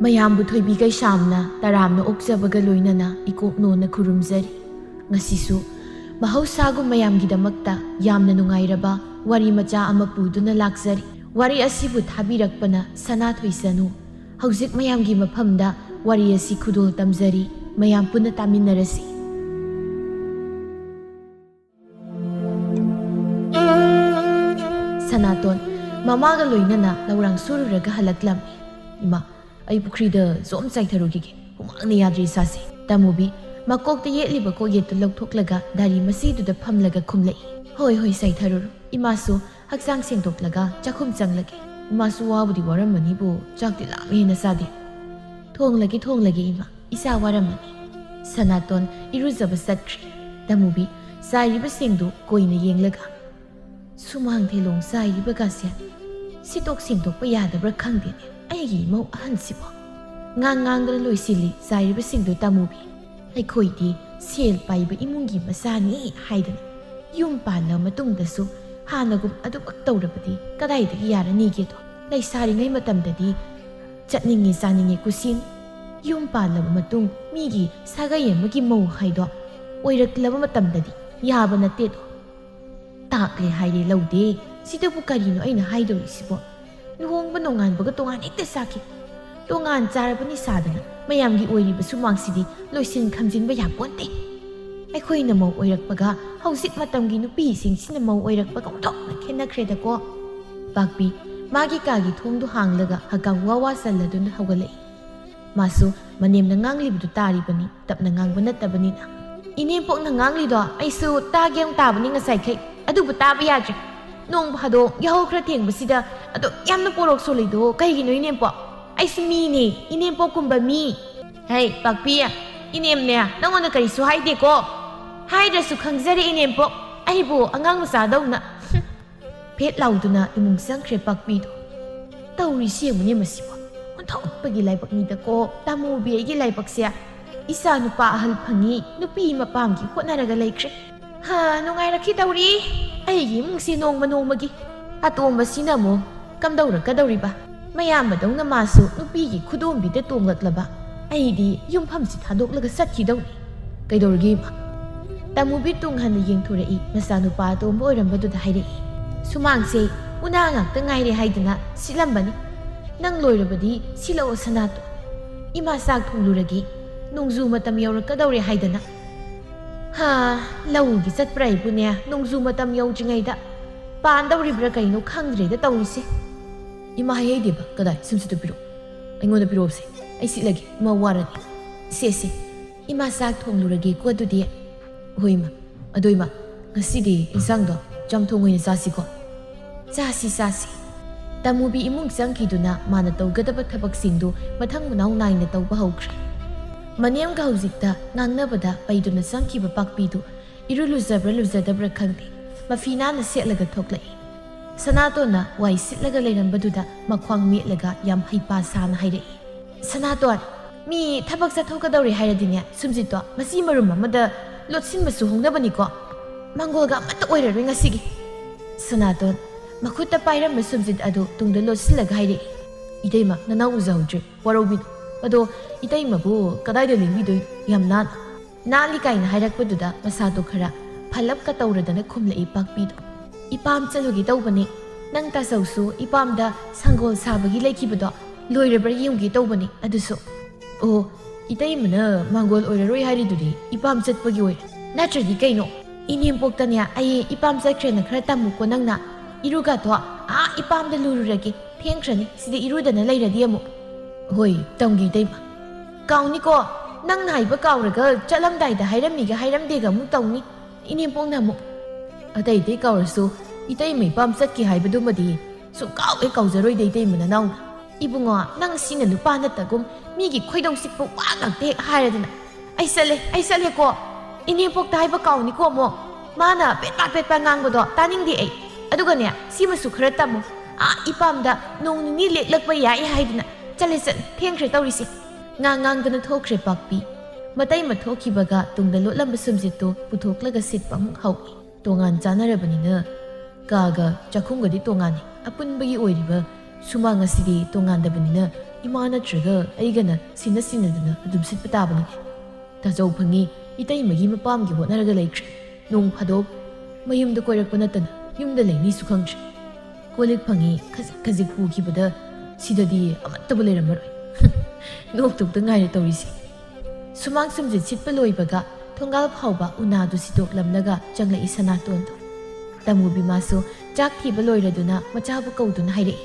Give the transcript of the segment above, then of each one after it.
ꯃꯌꯥꯝꯕꯨ ꯊꯣꯏꯕꯤ ꯀꯩꯁꯥꯝꯅ ꯇꯔꯥꯝꯅ ꯑꯣꯛꯆꯕꯒ ꯂꯣꯏꯅꯅ ꯏꯀꯣꯛꯅꯣꯅ ꯈꯨꯔꯨꯝꯖꯔꯤ꯫ ꯉꯁꯤꯁꯨ ꯃꯍꯧꯁꯥꯒꯨꯝ ꯃꯌꯥꯝꯒꯤꯗꯃꯛꯇ ꯌꯥꯝꯅ ꯅꯨꯡꯉꯥꯏꯔꯕ ꯋꯥꯔꯤ ꯃꯆꯥ ꯑꯃ ꯄꯨꯗꯨꯅ ꯂꯥꯛꯆꯔꯤ꯫ ꯋꯥꯔꯤ ꯑꯁꯤꯕꯨ ꯊꯥꯕꯤꯔꯛꯄꯅ ꯁꯅꯥꯊꯣꯏ ꯁꯅꯨ꯫ ꯍꯧꯖꯤꯛ ꯃꯌꯥꯝꯒꯤ ꯃꯐꯝꯗ ꯋꯥꯔꯤ ꯑꯁꯤ ꯈꯨꯗꯣꯜ ꯇꯝꯖꯔꯤ꯫ ꯃꯌꯥꯝ ꯄꯨꯟꯅ ꯇꯥꯃꯤꯟꯅꯔꯁꯤ꯫ ꯁꯅꯥꯇꯣꯟ ꯃꯃꯥꯒ ꯂꯣꯏꯅꯅ ꯂꯧꯔꯥꯡ ꯁꯨꯔꯨꯔꯒ ꯍꯜꯂꯛꯂꯝꯃꯤ꯫ ꯏꯃꯥ, ꯑꯩ ꯄꯨꯈ꯭ꯔꯤꯗ ꯁꯣꯝ ꯆꯥꯏꯊꯔꯨꯈꯤꯒꯦ, ꯍꯨꯃꯥꯡꯅ ꯌꯥꯗ꯭ꯔꯤ ꯏꯁꯥꯁꯦ꯫ ꯇꯥꯃꯨꯕꯤ ꯃꯀꯣꯛꯇ ꯌꯦꯠꯂꯤꯕ ꯀꯣꯛꯌꯦꯠꯇꯨ ꯂꯧꯊꯣꯛꯂꯒ ꯗꯥꯔꯤ ꯃꯁꯤꯗꯨꯗ ꯐꯝꯂꯒ ꯈꯨꯝꯂꯛꯏ꯫ ꯍꯣꯏ ꯍꯣꯏ ꯆꯥꯏꯊꯔꯨꯔꯣ, ꯏꯃꯥꯁꯨ ꯍꯛꯆꯥꯡ ꯁꯦꯡꯗꯣꯛꯂꯒ ꯆꯥꯛꯈꯨꯝ ꯆꯪꯂꯒꯦ꯫ ꯏꯃꯥꯁꯨ ꯋꯥꯕꯨꯗꯤ ꯋꯥꯔꯝꯃꯅꯤꯕꯨ ꯆꯥꯛꯇꯤ ꯂꯥꯝꯃꯦꯅ ꯆꯥꯗꯦ꯫ ꯊꯣꯡꯂꯒꯦ ꯏꯃꯥ, ꯏꯆꯥ ꯋꯥꯔꯝꯃꯅꯤ꯫ ꯁꯅꯥꯇꯣꯟ ꯏꯔꯨꯖꯕ ꯆꯠꯈ꯭ꯔꯤ꯫ ꯇꯥꯃꯨꯕꯤ ꯆꯥꯏꯔꯤꯕꯁꯤꯡꯗꯨ ꯀꯣꯏꯅ ꯌꯦꯡꯂꯒ, ꯁꯨꯃꯥꯡ ꯊꯦꯂꯣꯡ ꯆꯥꯏꯔꯤꯕꯒꯁꯦ ꯁꯤꯇꯣꯛ ꯁꯦꯡꯗꯣꯛꯄ ꯌꯥꯗꯕ꯭ꯔꯥ ꯈꯪꯗꯦꯅꯦ ꯑꯩꯒꯤ ꯏꯃꯧ ꯑꯍꯟꯁꯤꯕꯣ꯫ ꯉꯥꯡꯗꯅ ꯂꯣꯏꯁꯤꯜꯂꯤ ꯆꯥꯏꯔꯤꯕꯁꯤꯡꯗꯨ ꯇꯥꯃꯨꯕꯤ꯫ ꯑꯩꯈꯣꯏꯗꯤ ꯁꯦꯜ ꯄꯥꯏꯕ ꯏꯃꯨꯡꯒꯤ ꯃꯆꯥꯅꯤ ꯍꯥꯏꯗꯅ ꯌꯨꯝ ꯄꯥꯟꯂ ꯃꯇꯨꯡꯗꯁꯨ ꯍꯥꯟꯅꯒꯨꯝ ꯑꯗꯨꯃꯛ ꯇꯧꯔꯕꯗꯤ ꯀꯗꯥꯏꯗꯒꯤ ꯌꯥꯔꯅꯤꯒꯦꯗꯣ꯫ ꯂꯩꯁꯥꯔꯤꯉꯩ ꯃꯇꯝꯗꯗꯤ ꯆꯠꯅꯤꯡꯉꯤ ꯆꯥꯅꯤꯡꯉꯤ ꯀꯨꯁꯤꯅꯤ꯫ ꯌꯨꯝ ꯄꯥꯜꯂꯕ ꯃꯇꯨꯡ ꯃꯤꯒꯤ ꯁꯥꯒꯩ ꯑꯃꯒꯤ ꯃꯧ ꯍꯥꯏꯗꯣ ꯑꯣꯏꯔꯛꯂꯕ ꯃꯇꯝꯗꯗꯤ ꯌꯥꯕ ꯅꯠꯇꯦꯗꯣ꯫ ꯇꯥꯛꯂꯦ ꯍꯥꯏꯔꯦ ꯂꯧꯗꯦ, ꯁꯤꯗꯕꯨ ꯀꯔꯤꯅꯣ ꯑꯩꯅ ꯍꯥꯏꯗꯧꯔꯤꯁꯤꯕꯣ꯫ ꯂꯨꯍꯣꯡꯕ ꯅꯣꯡꯉꯥꯟꯕꯒ ꯇꯣꯉꯥꯟ ꯍꯦꯛꯇ ꯆꯥꯈꯤ꯫ ꯇꯣꯉꯥꯟ ꯆꯥꯔꯕꯅꯤ ꯁꯥꯗꯅ ꯃꯌꯥꯝꯒꯤ ꯑꯣꯏꯔꯤꯕ ꯁꯨꯃꯥꯡꯁꯤꯗꯤ ꯂꯣꯏꯁꯤꯟ ꯈꯝꯖꯤꯟꯕ ꯌꯥꯄꯣꯟꯇꯦ꯫ ꯑꯩꯈꯣꯏꯅ ꯃꯧ ꯑꯣꯏꯔꯛꯄꯒ ꯍꯧꯖꯤꯛ ꯃꯇꯝꯒꯤ ꯅꯨꯄꯤꯁꯤꯡꯁꯤꯅ ꯃꯧ ꯑꯣꯏꯔꯛꯄꯒ ꯑꯣꯟꯊꯣꯛꯅ ꯈꯦꯠꯅꯈ꯭ꯔꯦꯗꯀꯣ꯫ ꯄꯥꯛꯄꯤ ꯃꯥꯒꯤ ꯀꯥꯒꯤ ꯊꯣꯡꯗꯨ ꯍꯥꯡꯂꯒ ꯍꯀꯥꯝ ꯋꯥ ꯆꯜꯂꯗꯨꯅ ꯍꯧꯒꯠꯂꯛꯏ꯫ ꯃꯥꯁꯨ ꯃꯅꯦꯝꯅ ꯉꯥꯡꯂꯤꯕꯗꯨ ꯇꯥꯔꯤꯕꯅꯤ, ꯇꯞꯅ ꯉꯥꯡꯕ ꯅꯠꯇꯕꯅꯤꯅ꯫ ꯏꯅꯦꯝꯄꯣꯛꯅ ꯉꯥꯡꯂꯤꯗꯣ ꯑꯩꯁꯨ ꯇꯥꯒꯦ ꯇꯥꯕꯅꯤ ꯉꯁꯥꯏꯈꯩ, ꯑꯗꯨꯕꯨ ꯇꯥꯕ ꯌꯥꯗ꯭ꯔꯦ꯫ ꯅꯣꯡ ꯐꯥꯗꯣꯛ ꯌꯥꯍꯧ ꯈꯔ ꯊꯦꯡꯕꯁꯤꯗ ꯑꯗꯣ ꯌꯥꯝꯅ ꯄꯣꯔꯣꯛ ꯁꯣꯜꯂꯤꯗꯣ ꯀꯩꯒꯤꯅꯣ ꯏꯅꯦꯝꯄꯣꯛ? ꯑꯩꯁꯨ ꯃꯤꯅꯦ, ꯏꯅꯦꯝꯄꯣꯛꯀꯨꯝꯕ ꯃꯤ꯫ ꯍꯩ ꯄꯥꯛꯄꯤ, ꯏꯅꯦꯝꯅꯦ ꯅꯪꯉꯣꯟꯗ ꯀꯔꯤꯁꯨ ꯍꯥꯏꯗꯦꯀꯣ꯫ ꯍꯥꯏꯗ꯭ꯔꯁꯨ ꯈꯪꯖꯔꯦ ꯏꯅꯦꯝꯄꯣꯛ, ꯑꯩꯕꯨ ꯑꯉꯥꯡ ꯃꯆꯥꯗꯧꯅ꯫ ꯐꯦꯠ ꯂꯥꯎꯗꯨꯅ ꯏꯃꯨꯡ ꯆꯪꯈ꯭ꯔꯦ ꯄꯥꯛꯄꯤꯗꯣ꯫ ꯇꯧꯔꯤꯁꯤ ꯌꯦꯡꯉꯨꯅꯦ ꯃꯁꯤꯕꯣ, ꯑꯣꯟꯊꯣꯛꯄꯒꯤ ꯂꯥꯏꯕꯛꯅꯤꯗꯀꯣ ꯇꯥꯃꯨꯕꯤ ꯑꯩꯒꯤ ꯂꯥꯏꯕꯛꯁꯦ꯫ ꯏꯆꯥ ꯅꯨꯄꯥ ꯑꯍꯜ ꯐꯪꯉꯤ, ꯅꯨꯄꯤ ꯃꯄꯥꯝꯒꯤ ꯍꯣꯠꯅꯔꯒ ꯂꯩꯈ꯭ꯔꯦ꯫ ꯅꯨꯡꯉꯥꯏꯔꯛꯈꯤꯗꯧꯔꯤ ꯑꯩꯒꯤ ꯏꯃꯨꯡꯁꯤ ꯅꯣꯡꯃ ꯅꯣꯡꯃꯒꯤ꯫ ꯑꯇꯣꯝꯕꯁꯤꯅ ꯑꯃꯨꯛ ꯀꯝꯗꯧꯔꯛꯀꯗꯧꯔꯤꯕ? ꯃꯌꯥꯝꯕꯗꯧꯅ ꯃꯥꯁꯨ ꯅꯨꯄꯤꯒꯤ ꯈꯨꯗꯣꯝꯕꯤꯗ ꯇꯣꯡꯂꯛꯂꯕ ꯑꯩꯗꯤ ꯌꯨꯝꯐꯝꯁꯤ ꯊꯥꯗꯣꯛꯂꯒ ꯆꯠꯈꯤꯗꯧꯅꯤ꯫ ꯀꯩꯗꯧꯔꯒꯦ ꯏꯃꯥ? ꯇꯥꯃꯨꯕꯤ ꯇꯨꯡ ꯍꯟꯅ ꯌꯦꯡꯊꯣꯔꯛꯏ꯫ ꯃꯆꯥꯅꯨꯄꯥ ꯑꯇꯣꯝꯕ ꯑꯣꯏꯔꯝꯕꯗꯨꯗ ꯍꯥꯏꯔꯛꯏ꯫ ꯁꯨꯃꯥꯡꯁꯦ ꯎꯅꯥ ꯉꯥꯛꯇ ꯉꯥꯏꯔꯦ ꯍꯥꯏꯗꯅ ꯁꯤꯠꯂꯝꯕꯅꯤ, ꯅꯪ ꯂꯣꯏꯔꯕꯗꯤ ꯁꯤꯜꯂꯛꯑꯣ ꯁꯅꯥꯇꯣ꯫ ꯏꯃꯥ ꯆꯥꯛ ꯊꯣꯡꯂꯨꯔꯒꯦ, ꯅꯣꯡꯖꯨ ꯃꯇꯝ ꯌꯧꯔꯛꯀꯗꯧꯔꯦ ꯍꯥꯏꯗꯅ꯫ ꯂꯧꯒꯤ ꯆꯠꯄ꯭ꯔꯥ ꯑꯩꯕꯨꯅꯦ ꯅꯣꯡꯖꯨ ꯃꯇꯝ ꯌꯧꯗ꯭ꯔꯤꯉꯩꯗ ꯄꯥꯟꯗꯧꯔꯤꯕ꯭ꯔꯥ ꯀꯩꯅꯣ ꯈꯪꯗ꯭ꯔꯦꯗ ꯇꯧꯔꯤꯁꯦ꯫ ꯏꯃꯥ ꯍꯩꯗꯦꯕ ꯀꯗꯥꯏ ꯁꯤꯝꯁꯤꯗ ꯄꯤꯔꯛꯑꯣ, ꯑꯩꯉꯣꯟꯗ ꯄꯤꯔꯛꯑꯣꯁꯦ, ꯑꯩ ꯁꯤꯠꯂꯒꯦ, ꯏꯃꯥ ꯋꯥꯔꯅꯤ꯫ ꯁꯦ ꯏꯃꯥ ꯆꯥꯛ ꯊꯣꯡꯂꯨꯔꯒꯦꯀꯣ ꯑꯗꯨꯗꯤ꯫ ꯍꯣꯏ ꯏꯃꯥ, ꯑꯗꯣ ꯏꯃꯥ ꯉꯁꯤꯗꯤ ꯏꯟꯁꯥꯡꯗꯣ ꯆꯝꯊꯣꯡ ꯑꯣꯏꯅ ꯆꯥꯁꯤꯀꯣ꯫ ꯆꯥꯁꯤ꯫ ꯇꯥꯃꯨꯕꯤ ꯏꯃꯨꯡ ꯆꯪꯈꯤꯗꯨꯅ ꯃꯥꯅ ꯇꯧꯒꯗꯕ ꯊꯕꯛꯁꯤꯡꯗꯨ ꯃꯊꯪ ꯃꯅꯥꯎ ꯅꯥꯏꯅ ꯇꯧꯕ ꯍꯧꯈ꯭ꯔꯦ꯫ ꯃꯅꯦꯝꯒ ꯍꯧꯖꯤꯛꯇ ꯉꯥꯡꯅꯕꯗ ꯄꯩꯗꯨꯅ ꯆꯪꯈꯤꯕ ꯄꯥꯛꯄꯤꯗꯨ ꯏꯔꯨ ꯂꯨꯖꯕ꯭ꯔꯥ ꯂꯨꯖꯗꯕ꯭ꯔꯥ ꯈꯪꯗꯦ, ꯃꯐꯤ ꯅꯥꯟꯅ ꯁꯦꯠꯂꯒ ꯊꯣꯛꯂꯛꯏ꯫ ꯁꯅꯥꯇꯣꯟꯅ ꯋꯥꯏ ꯁꯤꯠꯂꯒ ꯂꯩꯔꯝꯕꯗꯨꯗ ꯃꯈ꯭ꯋꯥꯡ ꯃꯦꯠꯂꯒ ꯌꯥꯝ ꯍꯩꯄꯥ ꯁꯥꯅ ꯍꯥꯏꯔꯛꯏ꯫ ꯁꯅꯥꯇꯣꯟ, ꯃꯤ ꯊꯕꯛ ꯆꯠꯊꯣꯛꯀꯗꯧꯔꯦ ꯍꯥꯏꯔꯗꯤꯅꯦ ꯁꯨꯝꯖꯤꯠꯇꯣ ꯃꯆꯤ ꯃꯔꯨꯝ ꯑꯃꯗ ꯂꯣꯠꯁꯤꯟꯕꯁꯨ ꯍꯧꯅꯕꯅꯤꯀꯣ꯫ ꯃꯪꯒꯣꯜꯒ ꯑꯃꯠꯇ ꯑꯣꯏꯔꯔꯣꯏ ꯉꯁꯤꯒꯤ꯫ ꯁꯅꯥꯇꯣꯟ ꯃꯈꯨꯠꯇ ꯄꯥꯏꯔꯝꯕ ꯁꯨꯝꯖꯤꯠ ꯑꯗꯨ ꯇꯨꯡꯗ ꯂꯣꯠꯁꯤꯜꯂꯒ ꯍꯥꯏꯔꯛꯏ꯫ ꯏꯇꯩꯃ ꯅꯅꯥꯎ ꯎꯖꯍꯧꯗ꯭ꯔꯦ, ꯋꯥꯔꯧꯕꯤꯅꯨ꯫ ꯑꯗꯣ ꯏꯇꯩꯃꯕꯨ ꯀꯗꯥꯏꯗ ꯂꯦꯡꯕꯤꯗꯣꯏꯅꯣ? ꯌꯥꯝ ꯅꯥꯜꯂꯤ ꯀꯥꯏꯅ ꯍꯥꯏꯔꯛꯄꯗꯨꯗ ꯃꯁꯥꯗꯣ ꯈꯔ ꯐꯜꯂꯞꯀ ꯇꯧꯔꯗꯅ ꯈꯨꯝꯂꯛꯏ ꯄꯥꯛꯄꯤꯗꯣ꯫ ꯏꯄꯥꯝ ꯆꯠꯂꯨꯒꯦ ꯇꯧꯕꯅꯤ, ꯅꯪ ꯇꯥꯆꯧꯁꯨ ꯏꯄꯥꯝꯗ ꯁꯪꯒꯣꯜ ꯁꯥꯕꯒꯤ ꯂꯩꯈꯤꯕꯗꯣ ꯂꯣꯏꯔꯕ꯭ꯔꯥ ꯌꯦꯡꯒꯦ ꯇꯧꯕꯅꯤ ꯑꯗꯨꯁꯨ꯫ ꯑꯣ, ꯏꯇꯩꯃꯅ ꯃꯥꯡꯒꯣꯜ ꯑꯣꯏꯔꯔꯣꯏ ꯍꯥꯏꯔꯤꯗꯨꯗꯤ ꯏꯄꯥꯝ ꯆꯠꯄꯒꯤ ꯑꯣꯏꯔꯦ, ꯅꯠꯇ꯭ꯔꯗꯤ ꯀꯩꯅꯣ? ꯏꯅꯦꯝꯄꯣꯛꯇꯅꯦ ꯑꯩ ꯏꯄꯥꯝ ꯆꯠꯈ꯭ꯔꯦꯅ ꯈꯔ ꯇꯝꯃꯨꯀꯣ ꯅꯪꯅ꯫ ꯏꯔꯨꯒꯥꯗꯣ ꯏꯄꯥꯝꯗ ꯂꯨꯔꯨꯔꯒꯦ, ꯊꯦꯡꯈ꯭ꯔꯅꯤ ꯁꯤꯗ ꯏꯔꯨꯗꯅ ꯂꯩꯔꯗꯤ ꯑꯃꯨꯛ꯫ ꯍꯣꯏ ꯇꯝꯒꯦ ꯏꯇꯩꯃ꯫ ꯀꯥꯎꯅꯤꯀꯣ, ꯅꯪꯅ ꯍꯥꯏꯕ ꯀꯥꯎꯔꯒ ꯆꯠꯂꯝꯗꯥꯏꯗ ꯍꯥꯏꯔꯝꯃꯤꯒ ꯍꯥꯏꯔꯝꯗꯦꯒ ꯑꯃꯨꯛ ꯇꯧꯅꯤ ꯏꯅꯦꯝꯄꯣꯛꯅ ꯑꯃꯨꯛ꯫ ꯑꯇꯩ ꯀꯥꯎꯔꯁꯨ ꯏꯇꯩꯃ ꯏꯄꯥꯝ ꯆꯠꯈꯤ ꯍꯥꯏꯕꯗꯨꯃꯗꯤ ꯁꯨꯡꯀꯥꯎ ꯍꯦꯛ ꯀꯥꯎꯖꯔꯣꯏꯗ ꯏꯇꯩꯃ ꯅꯅꯥꯎꯅ꯫ ꯏꯕꯨꯡꯉꯣ ꯅꯪ ꯁꯤꯅ ꯅꯨꯄꯥ ꯅꯠꯇꯒꯨꯝ ꯃꯤꯒꯤ ꯈꯣꯏꯗꯧ ꯆꯤꯛꯄ ꯋꯥ ꯉꯥꯛꯇ ꯍꯦꯛ ꯍꯥꯏꯔꯗꯅ꯫ ꯑꯩ ꯆꯠꯂꯦꯀꯣ, ꯏꯅꯦꯝꯄꯣꯛꯇ ꯍꯥꯏꯕ ꯀꯥꯎꯅꯤꯀꯣ ꯑꯃꯨꯛ꯫ ꯃꯥꯅ ꯄꯦꯠꯄꯥ ꯉꯥꯡꯕꯗꯣ ꯇꯥꯅꯤꯡꯗꯦ ꯑꯩ꯫ ꯑꯗꯨꯒꯅꯦ ꯁꯤꯃꯁꯨ ꯈꯔ ꯇꯝꯃꯨ, ꯏꯄꯥꯝꯗ ꯅꯣꯡ ꯅꯤꯅꯤ ꯂꯦꯛꯂꯛꯄ ꯌꯥꯏ ꯍꯥꯏꯗꯅ꯫ ꯆꯠꯂꯦ ꯊꯦꯡꯈ꯭ꯔꯦ ꯇꯧꯔꯤꯁꯦ꯫ ꯉꯥꯡꯗꯅ ꯊꯣꯛꯈ꯭ꯔꯦ ꯄꯥꯛꯄꯤ꯫ Matai mathokhibaga tungda lotlamba sumjittu puthoklaga sitpa amuk hauki. Tongan chanarabanina kaga chakhumgadi tongani apunbagi oiriba sumang asidi tongandabanina ima natraga aigana sinaduna adum sitpa tabani. Tajau phangi itai magi mapamgi hotnaraga laikre. Nong phadok mayumda koirakpa natana yumda laini su khangtre. Kolik phangi khajik pukhibada sidadi amattaba leirammaroi. Noktukta ngaire tawrisi. Sumang sumjit sitpa loibaga thongal phauba unadu sidoklamlaga changlai Sanatondu. Tamubi masu chak thiba loiraduna machabu kauduna hairei.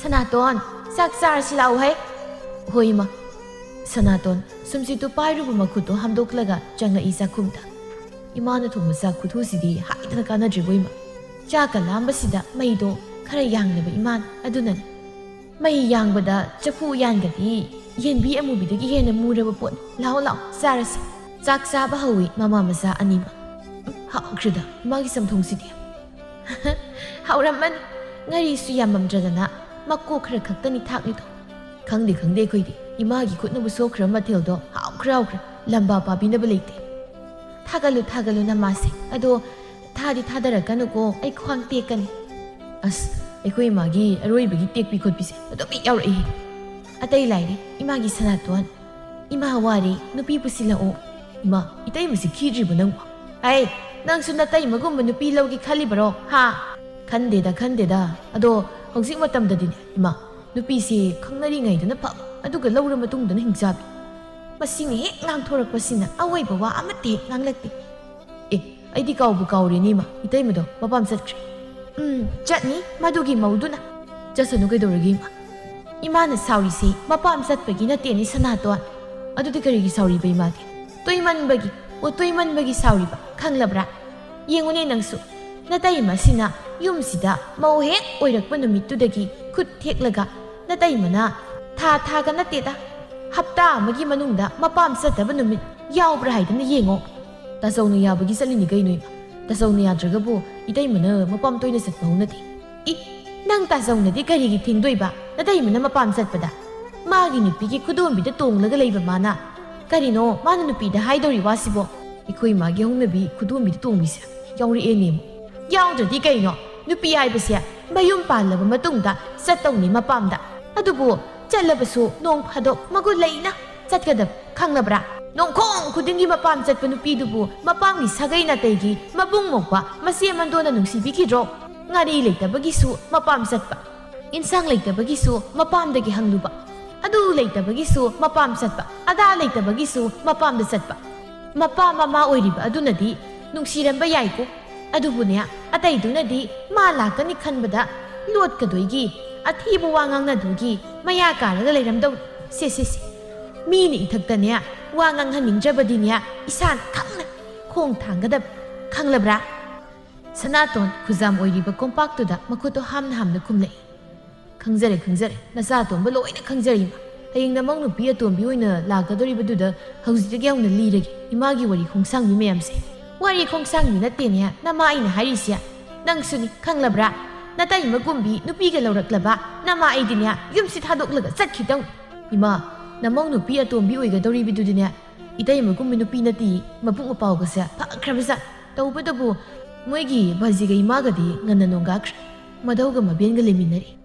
Sanaton, sak sarasi lau hai. Hoi ma. Sanaton sumsitu pairubu makuto hamdoklaga changlai sakumda. Imana thongma sak khuthu-sidi haidana kanadriboi ma. Chaka lambasida maido khara yanglaba iman adunani. Mai yangbada chafu yangadi yenbi amubidagi hena muraba pot lao sarasi. Chak saba hawi mama masa anima. Haukrida magi samthungsidi. Hauramman ngari su yamamdradana makko khara khaktani thakni tho. Khangde khoidi imagi khutnabu sokhra mathildo haukhra lamba pabinaba leite. Thagalu namase ado thadi thadarakanako ai khwang tekani. As aikoi magi aroibagi tekpi khotpise ado bi yaurei. Atai laire imagi Sanaton ima wari nupi pusila o. Ima itai masi khidribu nangwa. Ai nang sunatai magumba nupi laugi khalibaro ha. Khandeda ado hojik matamdadine ima nupi si khangnari ngaidana phab aduga laura matungdana hingsabi. Masing hek ngangthorakpasina awoiba wa amate nganglakti. Aidi kaubu kaureni ma itai mado mapam satkre. Chatni madugi mauduna. Jasanu kaidoragi ma. Imana saurisi mapam satpagi nateni Sanaton. Adudi karigi sauriba imadi. Toimanbagi sauriba khanglabra. Yengune nangsu. Natai masina yumsida mau hek oirakpa numittudagi khut theklaga natai mana thaga nateda. Hapta amagi manungda mapam sataba numit yaubra haidana yengo. Tasawna yabagi salini kainoi. Tasawna yadragabu itai mana mapam toina satpa hunati. Nang tasawnadi karigi thingdoiba natai mana mapam satpada. Magi nupigi khudombida tonglaga leiba mana. Karino mana nupida haidori wasibo. Ikoi magi hongnabi khudombida tongbise yauri enemo. Yaudradi kaino nupi haibase mayum palaba matungda satawni mapamda. Adubu chalabasu nong phadok magul leina chatkadab khanglabra. Nongkhong khudingi mapam chatpa nupidubu mapamgi sagai nataygi mabung mokpa masi amandona nungsibikidro. Ngari leitabagisu mapam satpa. Insang leitabagisu mapamdagi hangluba. Adu leitabagisu mapam satpa. Ada leitabagisu mapamda satpa. Mapa mama oiriba adunadi nungsiramba yaiko. Adubunya ataidunadi ma lakani khanbada lotkadoigi athibu wangang nadugi maya karaga leiramdau se mini ithakdanya wangang haningjabadinya isan khangna khong thangadab khanglabra. Sanaton khuzam oiriba kompaktuda makuto hamna kumlei. Khangjare nasaton baloina khangjari ma. Haying namang nupi atombi oina lakadoribaduda haujidagi yauna liragi imagi wari khongsangmi mayamse. Wari khongsangmi natenya nama aina hairisia. Nangsuni khanglabra. Natai magumbi nupiga lauraklaba nama aidinya yumsi thadoklaga chatkidang. Ima namang nupi atombi oigadoribidudinya itai magumbi nupi nati mapung mapawgasa phakrabasa tawbadabu moigi bajiga imagadi ngana nongakra madauga mabenga leminari.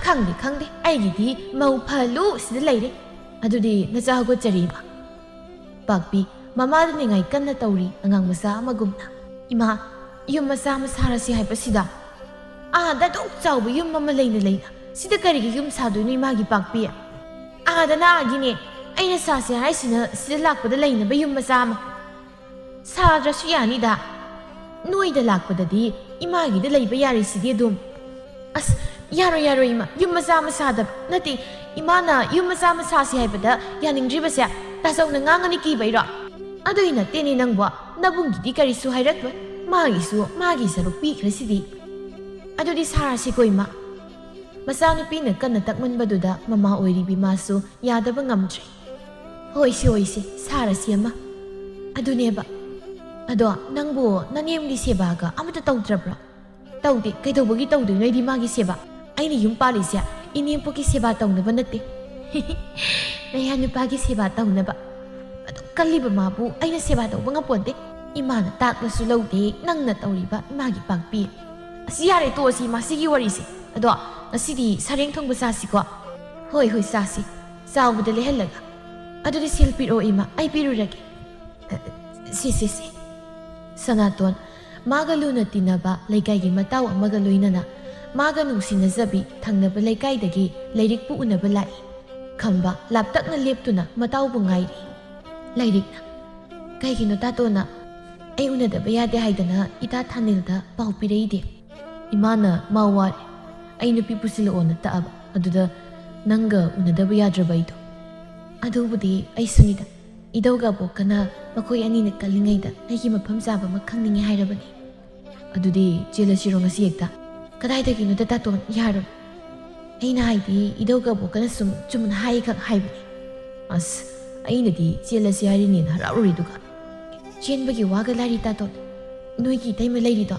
Khangde aigidi mau phalu sida leire. Adudi nachago charima. Pakpi mamada ningai kanna tauri angang masa amagumna. Ima yum masa masarasi haipasida. Da dok chawbu yum mama leina sida karigi yum sadoino imagi pakpi. Da na agine aina sasi haisina sida lakpada leina ba yum masa ama. Sadrasu yani da. Noida lakpadadi imagi da leiba yari sidi adum. Yaro ima yum masa nati imana yum masa si haibada yaningdribase tasawna ngangani kibaira. Adoina teni nangwa nabungidi karisu hairatwa magi saruk pikhrasidi. Adodi sarasi koima. Masanupina kanna takmanbaduda mama oiribi masu yadaba ngamdre. Hoisi sarasi ama. Aduneba. Ado nangbo nanemgi sebaga amata tawdrabra. Tawdi kaidawbagi tawdoino idi magi seba. Aini yum palisia inempoki seba tawnaba nate. Naya nupagi seba tawnaba. Ado ꯀꯜꯂꯤꯕ ꯃꯥꯕꯨ ꯑꯩꯅ ꯁꯦꯕꯥ ꯇꯧꯕ ꯉꯝꯄꯣꯟꯇꯦ ꯏꯃꯥꯅ ꯇꯥꯛꯂꯁꯨ ꯂꯧꯗꯦ ꯅꯪꯅ ꯇꯧꯔꯤꯕ ꯏꯃꯥꯒꯤ ꯄꯥꯛꯄꯤ ꯑꯁꯤ ꯌꯥꯔꯦ ꯇꯣꯛꯑꯁꯤ ꯃꯁꯤꯒꯤ ꯋꯥꯔꯤꯁꯦ ꯑꯗꯣ ꯉꯁꯤꯗꯤ ꯁꯔꯦꯡ ꯊꯣꯡꯕ ꯆꯥꯁꯤꯀꯣ ꯍꯣꯏ ꯍꯣꯏ ꯆꯥꯁꯤ ꯆꯥꯎꯕꯗ ꯂꯩꯍꯜꯂꯒ ꯑꯗꯨꯗꯤ ꯁꯦꯜ ꯄꯤꯔꯛꯑꯣ ꯏꯃꯥ ꯑꯩ ꯄꯤꯔꯨꯔꯒꯦ ꯁꯤ ꯁꯅꯥꯇꯣꯟ 마가 루나 띠나바 레가이기 마타우 아마가 로이나나 마가 누시나자비 탕나바 레가이다기 레릭 뿌우나바 라이 칸바 랍딱나 leptuna 마타우 bungairi 라이릭나 가이기노 따토나 ai unadaba yade haidana ita thanilda pau pireide imana mawari ai nupi pusiloona taaba aduda nanga unadaba yadraba ido adubudi ai sunida idauga bokana makoi ani na kalingaida aigi mafam jaba ma khangningi hairabani adudi jelasiro ngasi ekta kadaida gino da taton yaro aina haidi idauga bokana sum chumna hai khak haibani as aina di jelasi hari ni harauri duga ꯆꯦꯟꯕꯒꯤ ꯋꯥꯒ ꯂꯥꯏꯔꯤ ꯇꯥꯇꯣꯟ ꯅꯣꯏꯒꯤ ꯇꯩꯃ ꯂꯩꯔꯤꯗꯣ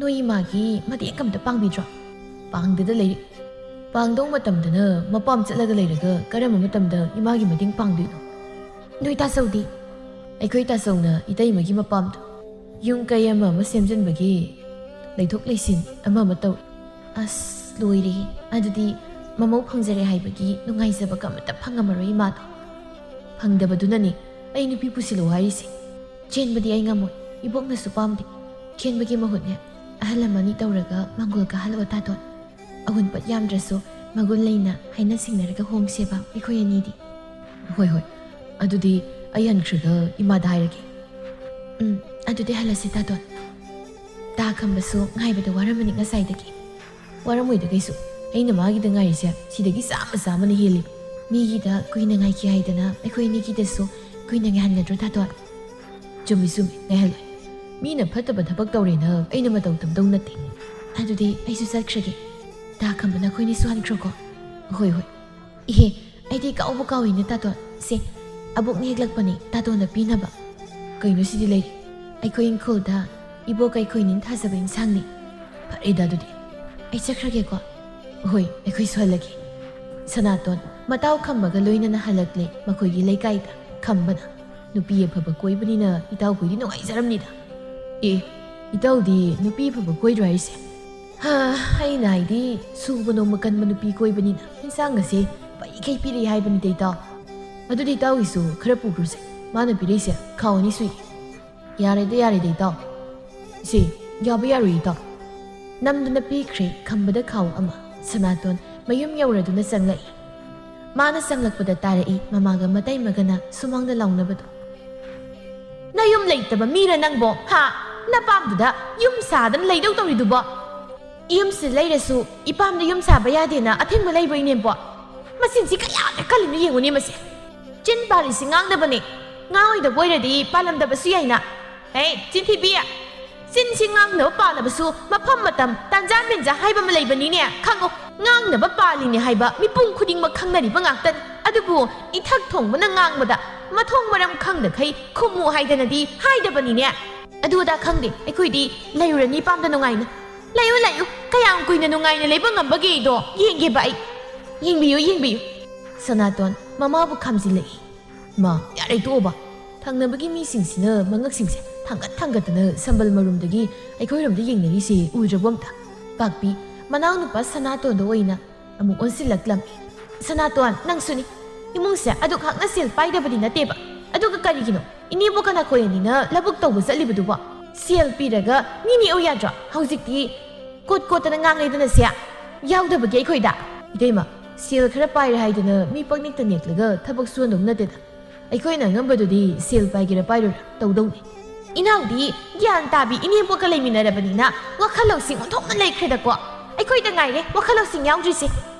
ꯅꯣꯏ ꯏꯃꯥꯒꯤ ꯃꯇꯦꯡ ꯑꯃꯇ ꯄꯥꯡꯕꯤꯗ꯭ꯔꯣ ꯄꯥꯡꯗꯗ ꯂꯩꯔꯤ ꯄꯥꯡꯗꯧ ꯃꯇꯝꯗꯅ ꯃꯄꯥꯝ ꯆꯠꯂꯒ ꯂꯩꯔꯒ ꯀꯔꯝꯕ ꯃꯇꯝꯗ ꯏꯃꯥꯒꯤ ꯃꯇꯦꯡ ꯄꯥꯡꯗꯣꯏꯅꯣ ꯅꯣꯏ ꯇꯥꯆꯧꯗꯤ ꯑꯩꯈꯣꯏ ꯇꯥꯆꯧꯅ ꯏꯇꯩꯃꯒꯤ ꯃꯄꯥꯝꯗꯣ ꯌꯨꯝ ꯀꯩ ꯑꯃ ꯁꯦꯝꯖꯤꯟꯕꯒꯤ ꯂꯩꯊꯣꯛ ꯂꯩꯁꯤꯟ ꯑꯃ ꯇꯧꯏ ꯑꯁ ꯂꯣꯏꯔꯦ ꯑꯗꯨꯗꯤ ꯃꯃꯧ ꯐꯪꯖꯔꯦ ꯍꯥꯏꯕꯒꯤ ꯅꯨꯡꯉꯥꯏꯖꯕꯒ ꯑꯃꯇ ꯐꯪꯉꯝꯃꯔꯣꯏ ꯏꯃꯥꯗꯣ ꯐꯪꯗꯕꯗꯨꯅꯅꯤ ꯑꯩ ꯅꯨꯄꯤ ꯄꯨꯁꯤꯜꯂꯣ ꯍꯥꯏꯔꯤꯁꯦ ꯆꯦꯟꯕꯗꯤ ꯑꯩ ꯉꯝꯃꯣꯏ ꯏꯕꯣꯛꯅꯁꯨ ꯄꯥꯝꯗꯦ ꯆꯦꯟꯕꯒꯤ ꯃꯍꯨꯠꯅꯦ ꯑꯍꯜ ꯑꯃꯅꯤ ꯇꯧꯔꯒ ꯃꯪꯒꯣꯜ ꯀꯥꯍꯜꯂꯣ ꯇꯥꯇꯣꯟ ꯑꯎꯟꯄꯣꯠ ꯌꯥꯝꯗ꯭ꯔꯁꯨ ꯃꯒꯨꯟ ꯂꯩꯅ ꯍꯥꯏꯅ ꯁꯤꯡꯅꯔꯒ ꯍꯣꯡꯁꯦꯕ ꯑꯩꯈꯣꯏ ꯑꯅꯤꯗꯤ ꯍꯣꯏ ꯍꯣꯏ ꯑꯗꯨꯗꯤ ꯑꯩ ꯍꯟꯈ꯭ꯔꯒ ꯏꯃꯥꯗ ꯍꯥꯏꯔꯒꯦ ꯑꯗꯨꯗꯤ ꯍꯜꯂꯁꯤ ꯇꯥꯇꯣꯟ ꯇꯥ ꯈꯝꯕꯁꯨ ꯉꯥꯏꯕꯗ ꯋꯥꯔꯝꯃꯅꯤ ꯉꯁꯥꯏꯗꯒꯤ ꯋꯥꯔꯝꯃꯣꯏꯗ ꯀꯩꯁꯨ ꯑꯩꯅ ꯃꯥꯒꯤꯗ ꯉꯥꯏꯔꯤꯁꯦ ꯁꯤꯗꯒꯤ ꯆꯥꯝꯃꯅ ꯍꯦꯜꯂꯤ ꯃꯤꯒꯤꯗ ꯀꯨꯏꯅ ꯉꯥꯏꯈꯤ ꯍꯥꯏꯗꯅ ꯑꯩꯈꯣꯏ ꯑꯅꯤꯒꯤꯗꯁꯨ ꯀꯨꯏꯅ ꯉꯥꯏꯍꯟꯒꯗ꯭ꯔꯣ ꯇꯥꯇꯣꯟ ꯆꯨꯝꯃꯤ ꯉꯥꯏꯍꯜꯂꯣꯏ ꯃꯤꯅ ꯐꯠꯇꯕ ꯊꯕꯛ ꯇꯧꯔꯦꯅ ꯑꯩꯅ ꯃꯇꯧ ꯇꯝꯗꯧ ꯅꯠꯇꯦ ꯑꯗꯨꯗꯤ ꯑꯩꯁꯨ ꯆꯠꯈ꯭ꯔꯒꯦ ꯇꯥ ꯈꯝꯕꯅ ꯑꯩꯈꯣꯏꯅꯤꯁꯨ ꯍꯟꯈ꯭ꯔꯣꯀꯣ ꯍꯣꯏ ꯍꯣꯏ ꯏꯍꯦ ꯑꯩꯗꯤ ꯀꯥꯎꯕ ꯀꯥꯎꯏꯅꯦ ꯇꯥꯇꯣꯟ ꯁꯦ ꯑꯕꯣꯛꯅ ꯍꯦꯛꯂꯛꯄꯅꯤ ꯇꯥꯇꯣꯟꯗ ꯄꯤꯅꯕ ꯀꯩꯅꯣ ꯁꯤꯗꯤ ꯂꯩꯔꯤ ꯑꯩꯈꯣꯏ ꯏꯪꯈꯣꯜꯗ ꯏꯕꯣꯛ ꯑꯩꯈꯣꯏꯅꯤꯅ ꯊꯥꯖꯕ ꯏꯟꯁꯥꯡꯅꯤ ꯐꯔꯦꯗ ꯑꯗꯨꯗꯤ ꯑꯩ ꯆꯠꯈ꯭ꯔꯒꯦꯀꯣ ꯍꯣꯏ ꯑꯩꯈꯣꯏꯁꯨ ꯍꯜꯂꯒꯦ ꯁꯅꯥꯇꯣꯟ ꯃꯇꯥꯎ ꯈꯝꯕꯒ ꯂꯣꯏꯅꯅ ꯍꯜꯂꯛꯂꯦ ꯃꯈꯣꯏꯒꯤ ꯂꯩꯀꯥꯏꯗ ꯈꯝꯕꯅ ꯅꯨꯄꯤ ꯑꯐꯕ ꯀꯣꯏꯕꯅꯤꯅ ꯏꯇꯥꯎꯈꯣꯏꯗꯤ ꯅꯨꯡꯉꯥꯏꯖꯔꯝꯅꯤꯗ ꯏꯇꯥꯎꯗꯤ ꯅꯨꯄꯤ ꯑꯐꯕ ꯀꯣꯏꯗ꯭ꯔꯣ ꯍꯥꯏꯔꯤꯁꯦ ꯑꯩꯅ ꯍꯥꯏꯗꯤ ꯁꯨꯕ ꯅꯣꯝꯕ ꯀꯟꯕ ꯅꯨꯄꯤ ꯀꯣꯏꯕꯅꯤꯅ ꯏꯟꯁꯥꯡ ꯑꯁꯦ ꯄꯩꯈꯩ ꯄꯤꯔꯛꯏ ꯍꯥꯏꯕꯅꯤꯗ ꯏꯇꯥꯎ ꯑꯗꯨꯗꯤ ꯏꯇꯥꯎꯒꯤꯁꯨ ꯈꯔ ꯄꯨꯈ꯭ꯔꯨꯁꯦ ꯃꯥꯅ ꯄꯤꯔꯛꯏꯁꯦ ꯈꯥꯎ ꯑꯅꯤ ꯁꯨꯏ ꯌꯥꯔꯦꯗ ꯏꯇꯥꯎ ꯏꯆꯦ ꯌꯥꯕ ꯌꯥꯔꯣꯏ ꯏꯇꯥꯎ ꯅꯝꯗꯨꯅ ꯄꯤꯈ꯭ꯔꯦ ꯈꯝꯕꯗ ꯈꯥꯎ ꯑꯃ ꯁꯅꯥꯇꯣꯟ ꯃꯌꯨꯝ ꯌꯧꯔꯗꯨꯅ ꯆꯪꯂꯛꯏ ꯃꯥꯅ ꯆꯪꯂꯛꯄꯗ ꯇꯥꯔꯛꯏ ꯃꯃꯥꯒ ꯃꯇꯩꯃꯒꯅ ꯁꯨꯃꯥꯡꯗ ꯂꯥꯎꯅꯕꯗꯣ ꯅꯌꯨꯝ ꯂꯩꯇꯕ ꯃꯤꯔ ꯅꯪꯕꯣ ꯅꯄꯥꯝꯗꯨꯗ ꯌꯨꯝ ꯁꯥꯗꯅ ꯂꯩꯗꯧ ꯇꯧꯔꯤꯗꯨꯕꯣ ꯌꯨꯝꯁꯤ ꯂꯩꯔꯁꯨ ꯏꯄꯥꯝꯗ ꯌꯨꯝ ꯁꯥꯕ ꯌꯥꯗꯦꯅ ꯑꯊꯤꯡꯕ ꯂꯩꯕꯩꯅꯦꯕꯣ ꯃꯆꯤꯟꯁꯤ ꯀꯌꯥꯗ ꯀꯜꯂꯤꯅꯣ ꯌꯦꯡꯉꯨꯅꯦ ꯃꯁꯦ ꯆꯤꯟ ꯄꯥꯜꯂꯤꯁꯤ ꯉꯥꯡꯗꯕꯅꯦ ꯉꯥꯡꯉꯣꯏꯗꯕ ꯑꯣꯏꯔꯗꯤ ꯄꯥꯜꯂꯝꯗꯕꯁꯨ ꯌꯥꯏꯅ ꯆꯤꯟꯊꯤꯕꯤ ꯆꯤꯟꯁꯤ ꯉꯥꯡꯅꯕ ꯄꯥꯜꯂꯕꯁꯨ ꯃꯐꯝ ꯃꯇꯝ ꯇꯥꯟꯖꯥ ꯃꯦꯟꯖꯥ ꯍꯥꯏꯕ ꯑꯃ ꯂꯩꯕꯅꯤꯅꯦ ꯈꯪꯉꯣ ꯉꯥꯡꯅꯕ ꯄꯥꯜꯂꯤꯅꯦ ꯍꯥꯏꯕ ꯃꯤꯄꯨꯝ ꯈꯨꯗꯤꯡꯃꯛ ꯈꯪꯅꯔꯤꯕ ꯉꯥꯛꯇꯅꯤ ꯑꯗꯨꯕꯨ ꯏꯊꯛ ꯊꯣꯡꯕꯅ ꯉꯥꯡꯕꯗ ꯃꯊꯣꯡ ꯃꯔꯝ ꯈꯪꯗꯈꯩ ꯈꯨꯝꯃꯨ ꯍꯥꯏꯗꯅꯗꯤ ꯍꯥꯏꯗꯕꯅꯤꯅꯦ ꯑꯗꯨ ꯑꯗꯥ ꯈꯪꯗꯦ ꯑꯩꯈꯣꯏꯗꯤ ꯂꯩꯔꯨꯔꯅꯤ ꯏꯄꯥꯝꯗ ꯅꯨꯡꯉꯥꯏꯅ ꯂꯩꯌꯨ ꯀꯌꯥꯝ ꯀꯨꯏꯅ ꯅꯨꯡꯉꯥꯏꯅ ꯂꯩꯕ ꯉꯝꯕꯒꯦꯗꯣ ꯌꯦꯡꯒꯦꯕ ꯑꯩ ꯌꯦꯡꯕꯤꯌꯨ ꯁꯅꯥꯇꯣꯟ ꯃꯃꯥꯕꯨ ꯈꯥꯝꯖꯤꯜꯂꯛꯏ ꯃꯥ ꯌꯥꯔꯦ ꯇꯣꯛꯑꯣꯕ ꯊꯪꯅꯕꯒꯤ ꯃꯤꯁꯤꯡꯁꯤꯅ ꯃꯉꯛꯁꯤꯡꯁꯦ ꯊꯥꯡꯒꯠꯇꯅ ꯁꯝꯕꯜ ꯃꯔꯨꯝꯗꯒꯤ ꯑꯩꯈꯣꯏꯔꯣꯝꯗ ꯌꯦꯡꯅꯔꯤꯁꯦ ꯎꯗ꯭ꯔꯕ ꯑꯝꯇ ꯄꯥꯛꯄꯤ ꯃꯅꯥꯎꯅꯨꯄꯥ ꯁꯅꯥꯇꯣꯟꯗ ꯑꯣꯏꯅ ꯑꯃꯨꯛ ꯑꯣꯟꯁꯤꯜꯂꯛꯂꯝꯃꯤ ꯁꯅꯥꯇꯣꯟ ꯅꯪꯁꯨꯅꯤ ꯏꯃꯨꯡꯁꯦ ꯑꯗꯨꯛ ꯍꯥꯛꯅ ꯁꯦꯜ ꯄꯥꯏꯗꯕꯗꯤ ꯅꯠꯇꯦꯕ ꯑꯗꯨꯒ ꯀꯔꯤꯒꯤꯅꯣ ꯏꯅꯦꯕꯣꯛꯀ ꯅꯈꯣꯏ ꯑꯅꯤꯅ ꯂꯧꯕꯨꯛ ꯇꯧꯕ ꯆꯠꯂꯤꯕꯗꯨꯕꯣ ꯁꯦꯜ ꯄꯤꯔꯒ ꯅꯤꯅꯦꯎ ꯌꯥꯗ꯭ꯔꯣ ꯍꯧꯖꯤꯛꯇꯤ ꯀꯣꯠꯇꯅ ꯉꯥꯡꯂꯩꯗꯅ ꯁꯦ ꯌꯥꯎꯗꯕꯒꯤ ꯑꯩꯈꯣꯏꯗ ꯏꯇꯩꯃ ꯁꯦꯜ ꯈꯔ ꯄꯥꯏꯔꯦ ꯍꯥꯏꯗꯅ ꯃꯤ ꯄꯛꯅꯤꯛꯇ ꯅꯦꯛꯂꯒ ꯊꯕꯛ ꯁꯨꯍꯟꯗꯧ ꯅꯠꯇꯦꯗ ꯑꯩꯈꯣꯏꯅ ꯑꯉꯝꯕꯗꯨꯗꯤ ꯁꯦꯜ ꯄꯥꯏꯒꯦꯔꯥ ꯄꯥꯏꯔꯣꯏꯔꯥ ꯇꯧꯗꯧꯅꯤ ꯏꯅꯥꯎꯗꯤ ꯒ꯭ꯌꯥꯟ ꯇꯥꯕꯤ ꯏꯅꯦꯝꯄꯣꯛꯀ ꯂꯩꯃꯤꯟꯅꯔꯕꯅꯤꯅ ꯋꯥꯈꯜ ꯂꯧꯁꯤꯡ ꯑꯣꯟꯊꯣꯛꯅ ꯂꯩꯈ꯭ꯔꯦꯗꯀꯣ ꯑꯩꯈꯣꯏꯗ ꯉꯥꯏꯔꯦ ꯋꯥꯈꯜ ꯂꯧꯁꯤꯡ ꯌꯥꯎꯗ꯭ꯔꯤꯁꯦ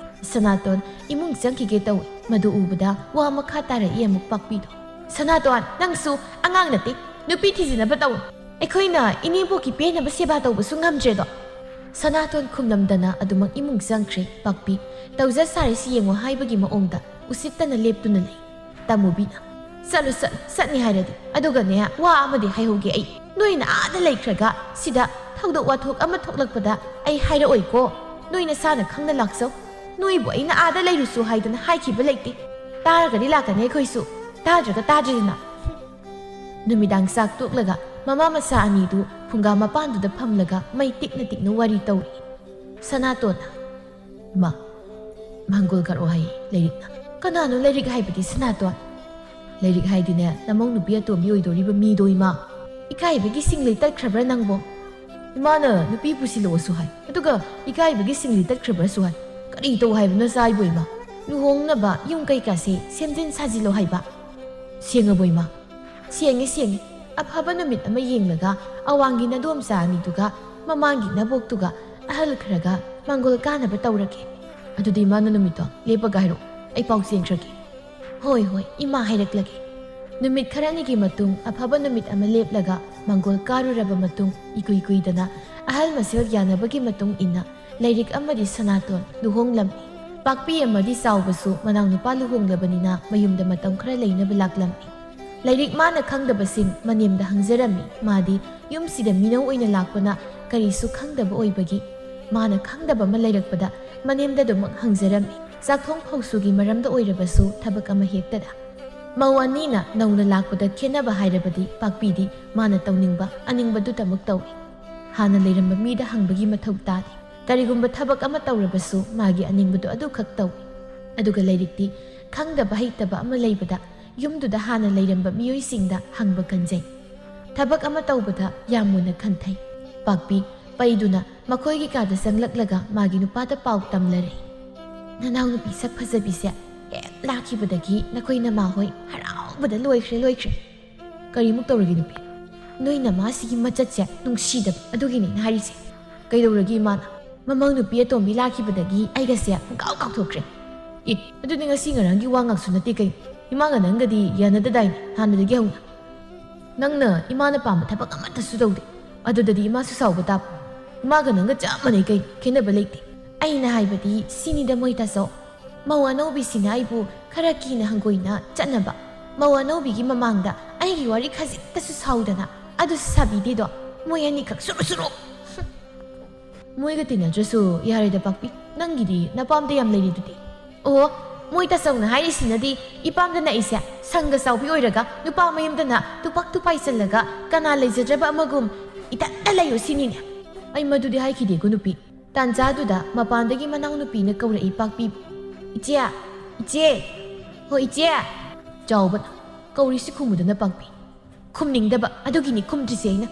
ꯁꯅꯥꯇꯣꯟ ꯏꯃꯨꯡ ꯆꯪꯈꯤꯒꯦ ꯇꯧꯏ ꯃꯗꯨ ꯎꯕꯗ ꯋꯥ ꯃꯈꯥ ꯇꯥꯔꯛꯏ ꯑꯃꯨꯛ ꯄꯥꯛꯄꯤꯗꯣ ꯁꯅꯥꯇꯣꯟ ꯅꯪꯁꯨ ꯑꯉꯥꯡ ꯅꯠꯇꯦ ꯅꯨꯄꯤ ꯊꯤꯖꯤꯟꯅꯕ ꯇꯧ ꯑꯩꯈꯣꯏꯅ ꯏꯅꯦꯝꯄꯣꯛꯀꯤ ꯄꯦꯟꯅꯕ ꯁꯦꯕꯥ ꯇꯧꯕꯁꯨ ꯉꯝꯗ꯭ꯔꯦꯗꯣ ꯁꯅꯥꯇꯣꯟ ꯈꯨꯝꯂꯝꯗꯅ ꯑꯗꯨꯃꯛ ꯏꯃꯨꯡ ꯆꯪꯈ꯭ꯔꯦ ꯄꯥꯛꯄꯤ ꯇꯧꯖ ꯁꯥꯔꯤꯁꯤ ꯌꯦꯡꯉꯣ ꯍꯥꯏꯕꯒꯤ ꯃꯑꯣꯡꯗ ꯎꯁꯤꯠꯇꯅ ꯂꯦꯞꯇꯨꯅ ꯂꯩ ꯇꯥꯃꯣꯕꯤꯅ ꯆꯠꯅꯤ ꯍꯥꯏꯔꯗꯤ ꯑꯗꯨꯒꯅꯦ ꯋꯥ ꯑꯃꯗꯤ ꯍꯥꯏꯍꯧꯒꯦ ꯑꯩ ꯅꯣꯏꯅ ꯑꯥꯗ ꯂꯩꯈ꯭ꯔꯒ ꯁꯤꯗ ꯊꯧꯗꯣꯛ ꯋꯥꯊꯣꯛ ꯑꯃ ꯊꯣꯛꯂꯛꯄꯗ ꯑꯩ ꯍꯥꯏꯔꯛꯑꯣꯏꯀꯣ ꯅꯣꯏ ꯅꯁꯥꯅ ꯈꯪꯅ ꯂꯥꯛꯆꯧ ꯅꯣꯏꯕꯨ ꯑꯩꯅ ꯑꯥꯗ ꯂꯩꯔꯨꯁꯨ ꯍꯥꯏꯗꯅ ꯍꯥꯏꯈꯤꯕ ꯂꯩꯇꯦ ꯇꯥꯔꯒꯗꯤ ꯂꯥꯛꯀꯅꯤ ꯑꯩꯈꯣꯏꯁꯨ ꯇꯥꯗ꯭ꯔꯒ ꯇꯥꯗ꯭ꯔꯦꯗꯅ ꯅꯨꯃꯤꯗꯥꯡ ꯆꯥꯛ ꯇꯣꯛꯂꯒ ꯃꯃꯥ ꯃꯆꯥ ꯑꯅꯤꯗꯨ ꯐꯨꯡꯒꯥ ꯃꯄꯥꯟꯗꯨꯗ ꯐꯝꯂꯒ ꯃꯩ ꯇꯤꯛꯅ ꯋꯥꯔꯤ ꯇꯧꯔꯤ꯫ ꯁꯅꯥꯇꯣꯟꯅ ꯏꯃꯥ ꯃꯪꯒꯣꯜ ꯀꯥꯔꯛꯑꯣ ꯍꯥꯏꯌꯦ ꯂꯩꯔꯤꯛꯅ꯫ ꯀꯅꯥꯅꯣ ꯂꯩꯔꯤꯛ ꯍꯥꯏꯕꯗꯤ ꯁꯅꯥꯇꯣꯟ? ꯂꯩꯔꯤꯛ ꯍꯥꯏꯗꯤꯅꯦ ꯅꯃꯧ ꯅꯨꯄꯤ ꯑꯇꯣꯝꯕꯤ ꯑꯣꯏꯗꯣꯔꯤꯕ ꯃꯤꯗꯣ ꯏꯃꯥ꯫ ꯏꯀꯥꯏꯕꯒꯤ ꯁꯤꯡꯂꯩ ꯇꯠꯈ꯭ꯔꯕ꯭ꯔꯥ ꯅꯪꯕꯣ? ꯏꯃꯥꯅ ꯅꯨꯄꯤ ꯄꯨꯁꯤꯜꯂꯛꯑꯣꯁꯨ ꯍꯥꯏ, ꯑꯗꯨꯒ ꯏꯀꯥꯏꯕꯒꯤ ꯁꯤꯡꯂꯩ ꯇꯠꯈ꯭ꯔꯕ꯭ꯔꯥꯁꯨ ꯍꯥꯏ꯫ ꯀꯔꯤ ꯇꯧ ꯍꯥꯏꯕꯅꯣ ꯆꯥꯏꯕꯣ ꯏꯃꯥ? ꯂꯨꯍꯣꯡꯅꯕ ꯌꯨꯝ ꯀꯩꯀꯥꯁꯦ ꯁꯦꯝꯖꯤꯟ ꯁꯥꯖꯤꯜꯂꯣ ꯍꯥꯏꯕ꯫ ꯁꯦꯡꯉꯕꯣ ꯏꯃꯥ? ꯁꯦꯡꯉꯦ꯫ ꯑꯐꯕ ꯅꯨꯃꯤꯠ ꯑꯃ ꯌꯦꯡꯂꯒ ꯑꯋꯥꯡꯒꯤ ꯅꯗꯣꯝꯆꯥ ꯑꯅꯤꯗꯨꯒ ꯃꯃꯥꯡꯒꯤ ꯅꯕꯣꯛꯇꯨꯒ ꯑꯍꯜ ꯈꯔꯒ ꯃꯪꯒꯣꯜ ꯀꯥꯅꯕ ꯇꯧꯔꯒꯦ꯫ ꯑꯗꯨꯗꯤ ꯏꯃꯥꯅ ꯅꯨꯃꯤꯠꯇꯣ ꯂꯦꯞꯄꯒ ꯍꯥꯏꯔꯛꯑꯣ, ꯑꯩ ꯄꯥꯎ ꯆꯦꯟꯈ꯭ꯔꯒꯦ꯫ ꯍꯣꯏ ꯏꯃꯥ ꯍꯥꯏꯔꯛꯂꯒꯦ꯫ ꯅꯨꯃꯤꯠ ꯈꯔꯅꯤꯒꯤ ꯃꯇꯨꯡ ꯑꯐꯕ ꯅꯨꯃꯤꯠ ꯑꯃ ꯂꯦꯞꯂꯒ ꯃꯪꯒꯣꯜ ꯀꯥꯔꯨꯔꯕ ꯃꯇꯨꯡ ꯏꯀꯨꯏ ꯀꯨꯏꯗꯅ ꯑꯍꯜ ꯃꯁꯦꯜ ꯌꯥꯅꯕꯒꯤ ꯃꯇꯨꯡ ꯏꯟꯅ ꯂꯩꯔꯤꯛ ꯑꯃꯗꯤ ꯁꯅꯥꯇꯣꯟ ꯂꯨꯍꯣꯡꯂꯝꯃꯤ꯫ ꯄꯥꯛꯄꯤ ꯑꯃꯗꯤ ꯆꯥꯎꯕꯁꯨ ꯃꯅꯥꯎꯅꯨꯄꯥ ꯂꯨꯍꯣꯡꯂꯕꯅꯤꯅ ꯃꯌꯨꯝꯗ ꯃꯇꯝ ꯈꯔ ꯂꯩꯅꯕ ꯂꯥꯛꯂꯝꯃꯤ꯫ ꯂꯩꯔꯤꯛ ꯃꯥꯅ ꯈꯪꯗꯕꯁꯤꯡ ꯃꯅꯦꯝꯗ ꯍꯪꯖꯔꯝꯃꯤ꯫ ꯃꯥꯗꯤ ꯌꯨꯝꯁꯤꯗ ꯃꯤꯅꯧ ꯑꯣꯏꯅ ꯂꯥꯛꯄꯅ ꯀꯔꯤꯁꯨ ꯈꯪꯗꯕ ꯑꯣꯏꯕꯒꯤ ꯃꯥꯅ ꯈꯪꯗꯕ ꯑꯃ ꯂꯩꯔꯛꯄꯗ ꯃꯅꯦꯝꯗ ꯑꯗꯨꯃꯛ ꯍꯪꯖꯔꯝꯃꯤ꯫ ꯆꯥꯛꯊꯣꯡ ꯐꯧꯁꯨꯒꯤ ꯃꯔꯝꯗ ꯑꯣꯏꯔꯕꯁꯨ ꯊꯕꯛ ꯑꯃ ꯍꯦꯛꯇꯗ꯫ ꯃꯧ ꯑꯅꯤꯅ ꯅꯧꯅ ꯂꯥꯛꯄꯗ ꯈꯦꯟꯅꯕ ꯍꯥꯏꯔꯕꯗꯤ ꯄꯥꯛꯄꯤꯗꯤ ꯃꯥꯅ ꯇꯧꯅꯤꯡꯕ ꯑꯅꯤꯡꯕꯗꯨꯇꯃꯛ ꯇꯧꯏ꯫ ꯍꯥꯟꯅ ꯂꯩꯔꯝꯕ ꯃꯤꯗ ꯍꯪꯕꯒꯤ ꯃꯊꯧ ꯇꯥꯗꯦ꯫ ꯀꯔꯤꯒꯨꯝꯕ ꯊꯕꯛ ꯑꯃ ꯇꯧꯔꯕꯁꯨ ꯃꯥꯒꯤ ꯑꯅꯤꯡꯕꯗꯨ ꯑꯗꯨꯈꯛ ꯇꯧꯏ꯫ ꯑꯗꯨꯒ ꯂꯩꯔꯤꯛꯇꯤ ꯈꯪꯗꯕ ꯍꯩꯇꯕ ꯑꯃ ꯂꯩꯕꯗ ꯌꯨꯝꯗꯨꯗ ꯍꯥꯟꯅ ꯂꯩꯔꯝꯕ ꯃꯤꯑꯣꯏꯁꯤꯡꯗ ꯍꯪꯕ ꯀꯟꯖꯩ꯫ ꯊꯕꯛ ꯑꯃ ꯇꯧꯕꯗ ꯌꯥꯝ ꯃꯨꯟꯅ ꯈꯟꯊꯩ꯫ ꯄꯥꯛꯄꯤ ꯄꯩꯗꯨꯅ ꯃꯈꯣꯏꯒꯤ ꯀꯥꯗ ꯆꯪꯂꯛꯂꯒ ꯃꯥꯒꯤ ꯅꯨꯄꯥꯗ ꯄꯥꯎ ꯇꯝꯂꯔꯦ꯫ ꯅꯅꯥꯎꯅꯨꯄꯤ ꯁꯛ ꯐꯖꯕꯤꯁꯦ ꯍꯦꯛ ꯂꯥꯛꯈꯤꯕꯗꯒꯤ ꯅꯈꯣꯏ ꯅꯃꯥꯍꯣꯏ ꯍꯔꯥꯎꯕꯗ ꯂꯣꯏꯈ꯭ꯔꯦ꯫ ꯀꯔꯤꯃꯨꯛ ꯇꯧꯔꯒꯦ ꯅꯨꯄꯤ? ꯅꯣꯏ ꯅꯃꯥꯁꯤꯒꯤ ꯃꯆꯠꯁꯦ ꯅꯨꯡꯁꯤꯗꯕ ꯑꯗꯨꯒꯤꯅꯤ ꯍꯥꯏꯔꯤꯁꯦ꯫ ꯀꯩꯗꯧꯔꯒꯦ ꯏꯃꯥꯅ? ꯃꯃꯧ ꯅꯨꯄꯤ ꯑꯇꯣꯝꯕꯤ ꯂꯥꯛꯈꯤꯕꯗꯒꯤ ꯑꯩꯒꯁꯦ ꯄꯨꯡꯀꯥꯎ ꯀꯥꯎꯊꯣꯛꯈ꯭ꯔꯦ꯫ ꯑꯗꯨꯗꯤ ꯉꯁꯤ ꯉꯔꯥꯡꯒꯤ ꯋꯥ ꯉꯥꯛꯁꯨ ꯅꯠꯇꯦ ꯀꯩꯅꯣ? ꯏꯃꯥꯒ ꯅꯪꯒꯗꯤ ꯌꯥꯅꯗꯗꯥꯏꯅꯦ ꯍꯥꯟꯅꯗꯒꯤ ꯍꯧꯅ꯫ ꯅꯪꯅ ꯏꯃꯥꯅ ꯄꯥꯝꯕ ꯊꯕꯛ ꯑꯃꯠꯇꯁꯨ ꯇꯧꯗꯦ, ꯑꯗꯨꯗꯗꯤ ꯏꯃꯥꯁꯨ ꯁꯥꯎꯕ ꯇꯥꯕ꯫ ꯏꯃꯥꯒ ꯅꯪꯒ ꯆꯞ ꯃꯥꯟꯅꯩ ꯀꯩꯅꯣ, ꯈꯦꯟꯅꯕ ꯂꯩꯇꯦ꯫ ꯑꯩꯅ ꯍꯥꯏꯕꯗꯤ ꯁꯤꯅꯤꯗ ꯃꯣꯏ ꯇꯥꯆꯧ, ꯃꯧ ꯑꯅꯧꯕꯤꯁꯤꯅ ꯑꯩꯕꯨ ꯈꯔ ꯀꯤꯅ ꯍꯪꯒꯣꯏꯅ ꯆꯠꯅꯕ꯫ ꯃꯧ ꯑꯅꯧꯕꯤꯒꯤ ꯃꯃꯥꯡꯗ ꯑꯩꯒꯤ ꯋꯥꯔꯤ ꯈꯖꯤꯛꯇꯁꯨ ꯁꯥꯎꯗꯅ ꯑꯗꯨꯁꯨ ꯁꯥꯕꯤꯗꯦꯗꯣ ꯃꯣꯏ ꯑꯅꯤꯈꯛ ꯁꯨꯔꯨ꯫ ꯃꯣꯏꯒ ꯇꯤꯟꯅꯗ꯭ꯔꯁꯨ ꯌꯥꯔꯦꯗ ꯄꯥꯛꯄꯤ, ꯅꯪꯒꯤꯗꯤ ꯅꯄꯥꯝꯗ ꯌꯥꯝ ꯂꯩꯔꯤꯗꯨꯗꯤ꯫ ꯑꯣ, ꯃꯣꯏ ꯇꯥꯆꯧꯅ ꯍꯥꯏꯔꯤꯁꯤꯅꯗꯤ ꯏꯄꯥꯝꯗꯅ ꯑꯩꯁꯦ ꯁꯪꯒ ꯆꯥꯎꯕꯤ ꯑꯣꯏꯔꯒ ꯅꯨꯄꯥ ꯃꯌꯨꯝꯗꯅ ꯇꯨꯄꯥꯛ ꯆꯜꯂꯒ ꯀꯅꯥ ꯂꯩꯖꯗ꯭ꯔꯕ ꯑꯃꯒꯨꯝ ꯏꯇꯟꯇ ꯂꯩꯌꯨ ꯁꯤꯅꯤꯅꯦ꯫ ꯑꯩ ꯃꯗꯨꯗꯤ ꯍꯥꯏꯈꯤꯗꯦꯀꯣ ꯅꯨꯄꯤ꯫ ꯇꯥꯟꯖꯥꯗꯨꯗ ꯃꯄꯥꯟꯗꯒꯤ ꯃꯅꯥꯎꯅꯨꯄꯤꯅ ꯀꯧꯔꯛꯏ ꯄꯥꯛꯄꯤꯕꯨ꯫ ꯏꯆꯦ! ꯍꯣꯏ ꯏꯆꯦ! ꯆꯥꯎꯕꯅ ꯀꯧꯔꯤꯁꯤ ꯈꯨꯝꯃꯨꯗꯅ ꯄꯥꯛꯄꯤ꯫ ꯈꯨꯝꯅꯤꯡꯗꯕ ꯑꯗꯨꯒꯤꯅꯤ ꯈꯨꯝꯗ꯭ꯔꯤꯁꯦ ꯑꯩꯅ꯫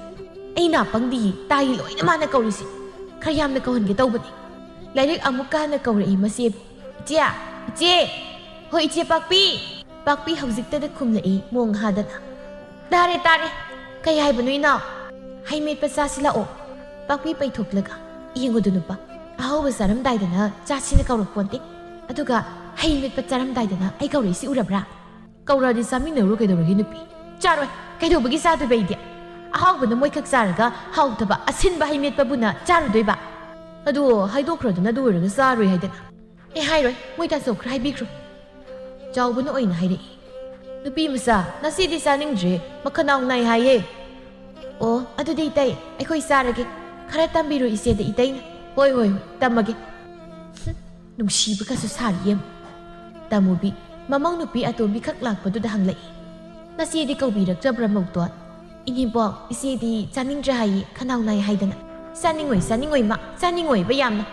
ꯑꯩ ꯅꯥꯄꯪꯗꯤ ꯇꯥꯏ ꯂꯣꯏꯅ ꯃꯥꯅ ꯀꯧꯔꯤꯁꯤ꯫ ꯈꯔ ꯌꯥꯝꯅ ꯀꯧꯍꯟꯒꯦ ꯇꯧꯕꯅꯤ꯫ ꯂꯩꯔꯤꯛ ꯑꯃꯨꯛꯀ ꯍꯟꯅ ꯀꯧꯔꯛꯏ ꯃꯆꯦꯕꯨ꯫ ꯏꯆꯦ! ꯍꯣꯏ ꯏꯆꯦ ꯄꯥꯛꯄꯤ! ꯄꯥꯛꯄꯤ ꯍꯧꯖꯤꯛꯇꯗ ꯈꯨꯝꯂꯛꯏ ꯃꯣꯡ ꯍꯥꯗꯅ꯫ ꯇꯥꯔꯦ꯫ ꯀꯩ ꯍꯥꯏꯕꯅꯣ ꯏꯅꯥꯎ? ꯍꯩ ꯃꯦꯠꯄ ꯆꯥꯁꯤ ꯂꯥꯛꯑꯣ꯫ ꯄꯥꯛꯄꯤ ꯄꯩꯊꯣꯛꯂꯒ, ꯌꯦꯡꯉꯨꯗꯨ ꯅꯨꯄꯥ, ꯑꯍꯥꯎꯕ ꯆꯥꯔꯝꯗꯥꯏꯗꯅ ꯆꯥꯁꯤꯅ ꯀꯧꯔꯛꯄꯣꯟꯇꯦ, ꯑꯗꯨꯒ ꯍꯩ ꯃꯦꯠꯄ ꯆꯥꯔꯝꯗꯥꯏꯗꯅ ꯑꯩ ꯀꯧꯔꯛꯏꯁꯤ ꯎꯔꯕ꯭ꯔꯥ? ꯀꯧꯔꯛꯑꯗꯤ ꯆꯥꯃꯤꯟꯅꯔꯨ ꯀꯩꯗꯧꯔꯒꯦ ꯅꯨꯄꯤ? ꯆꯥꯔꯣꯏ, ꯀꯩꯗꯧꯕꯒꯤ ꯆꯥꯗꯣꯏꯕ ꯑꯩꯗꯤ? ꯑꯍꯥꯎꯕꯅ ꯃꯣꯏꯈꯛ ꯆꯥꯔꯒ ꯍꯥꯎꯇꯕ ꯑꯁꯤꯟꯕ ꯍꯩ ꯃꯦꯠꯄꯕꯨꯅ ꯆꯥꯔꯨꯗꯣꯏꯕ? ꯑꯗꯣ ꯍꯥꯏꯗꯣꯛꯈ꯭ꯔꯗꯨꯅ ꯑꯗꯨ ꯑꯣꯏꯔꯒ ꯆꯥꯔꯣꯏ ꯍꯥꯏꯗꯅ꯫ ꯍꯥꯏꯔꯣꯏ, ꯃꯣꯏ ꯇꯥꯆꯧ ꯈꯔ ꯍꯥꯏꯕꯤꯈ꯭ꯔꯣ꯫ ꯆꯥꯎꯕꯅ ꯑꯣꯏꯅ ꯍꯥꯏꯔꯛꯏ꯫ ꯅꯨꯄꯤ ꯃꯆꯥ, ꯉꯁꯤꯗꯤ ꯆꯥꯅꯤꯡꯗ꯭ꯔꯦ, ꯃꯈꯅꯥꯎ ꯅꯥꯏ ꯍꯥꯏꯌꯦ꯫ ꯑꯣ, ꯑꯗꯨꯗꯤ ꯏꯇꯩ ꯑꯩꯈꯣꯏ ꯆꯥꯔꯒꯦ, ꯈꯔ ꯇꯝꯕꯤꯔꯣ ꯏꯆꯦꯗ ꯏꯇꯩꯅ꯫ ꯍꯣꯏ, ꯇꯝꯃꯒꯦ꯫ ꯅꯨꯡꯁꯤꯕꯒꯁꯨ ꯁꯥꯔꯤ ꯌꯦꯡꯉꯨ꯫ ꯇꯥꯃꯨꯕꯤ ꯃꯃꯧ ꯅꯨꯄꯤ ꯑꯇꯣꯝꯕꯤꯈꯛ ꯂꯥꯛꯄꯗꯨꯗ ꯍꯪꯂꯛꯏ꯫ ꯅꯆꯦꯗꯤ ꯀꯧꯕꯤꯔꯛꯇ꯭ꯔꯕ꯭ꯔꯥ ꯃꯧꯇꯣꯟ? ꯏꯅꯦꯝꯄꯣꯛ, ꯏꯆꯦꯗꯤ ꯆꯥꯅꯤꯡꯗ꯭ꯔꯦ ꯍꯥꯏꯌꯦ, ꯈꯅꯥꯎ ꯅꯥꯏ ꯍꯥꯏꯗꯅ꯫ ꯆꯥꯅꯤꯡꯉꯣꯏ ꯃꯥ, ꯆꯥꯅꯤꯡꯉꯣꯏꯕ ꯌꯥꯝꯅ꯫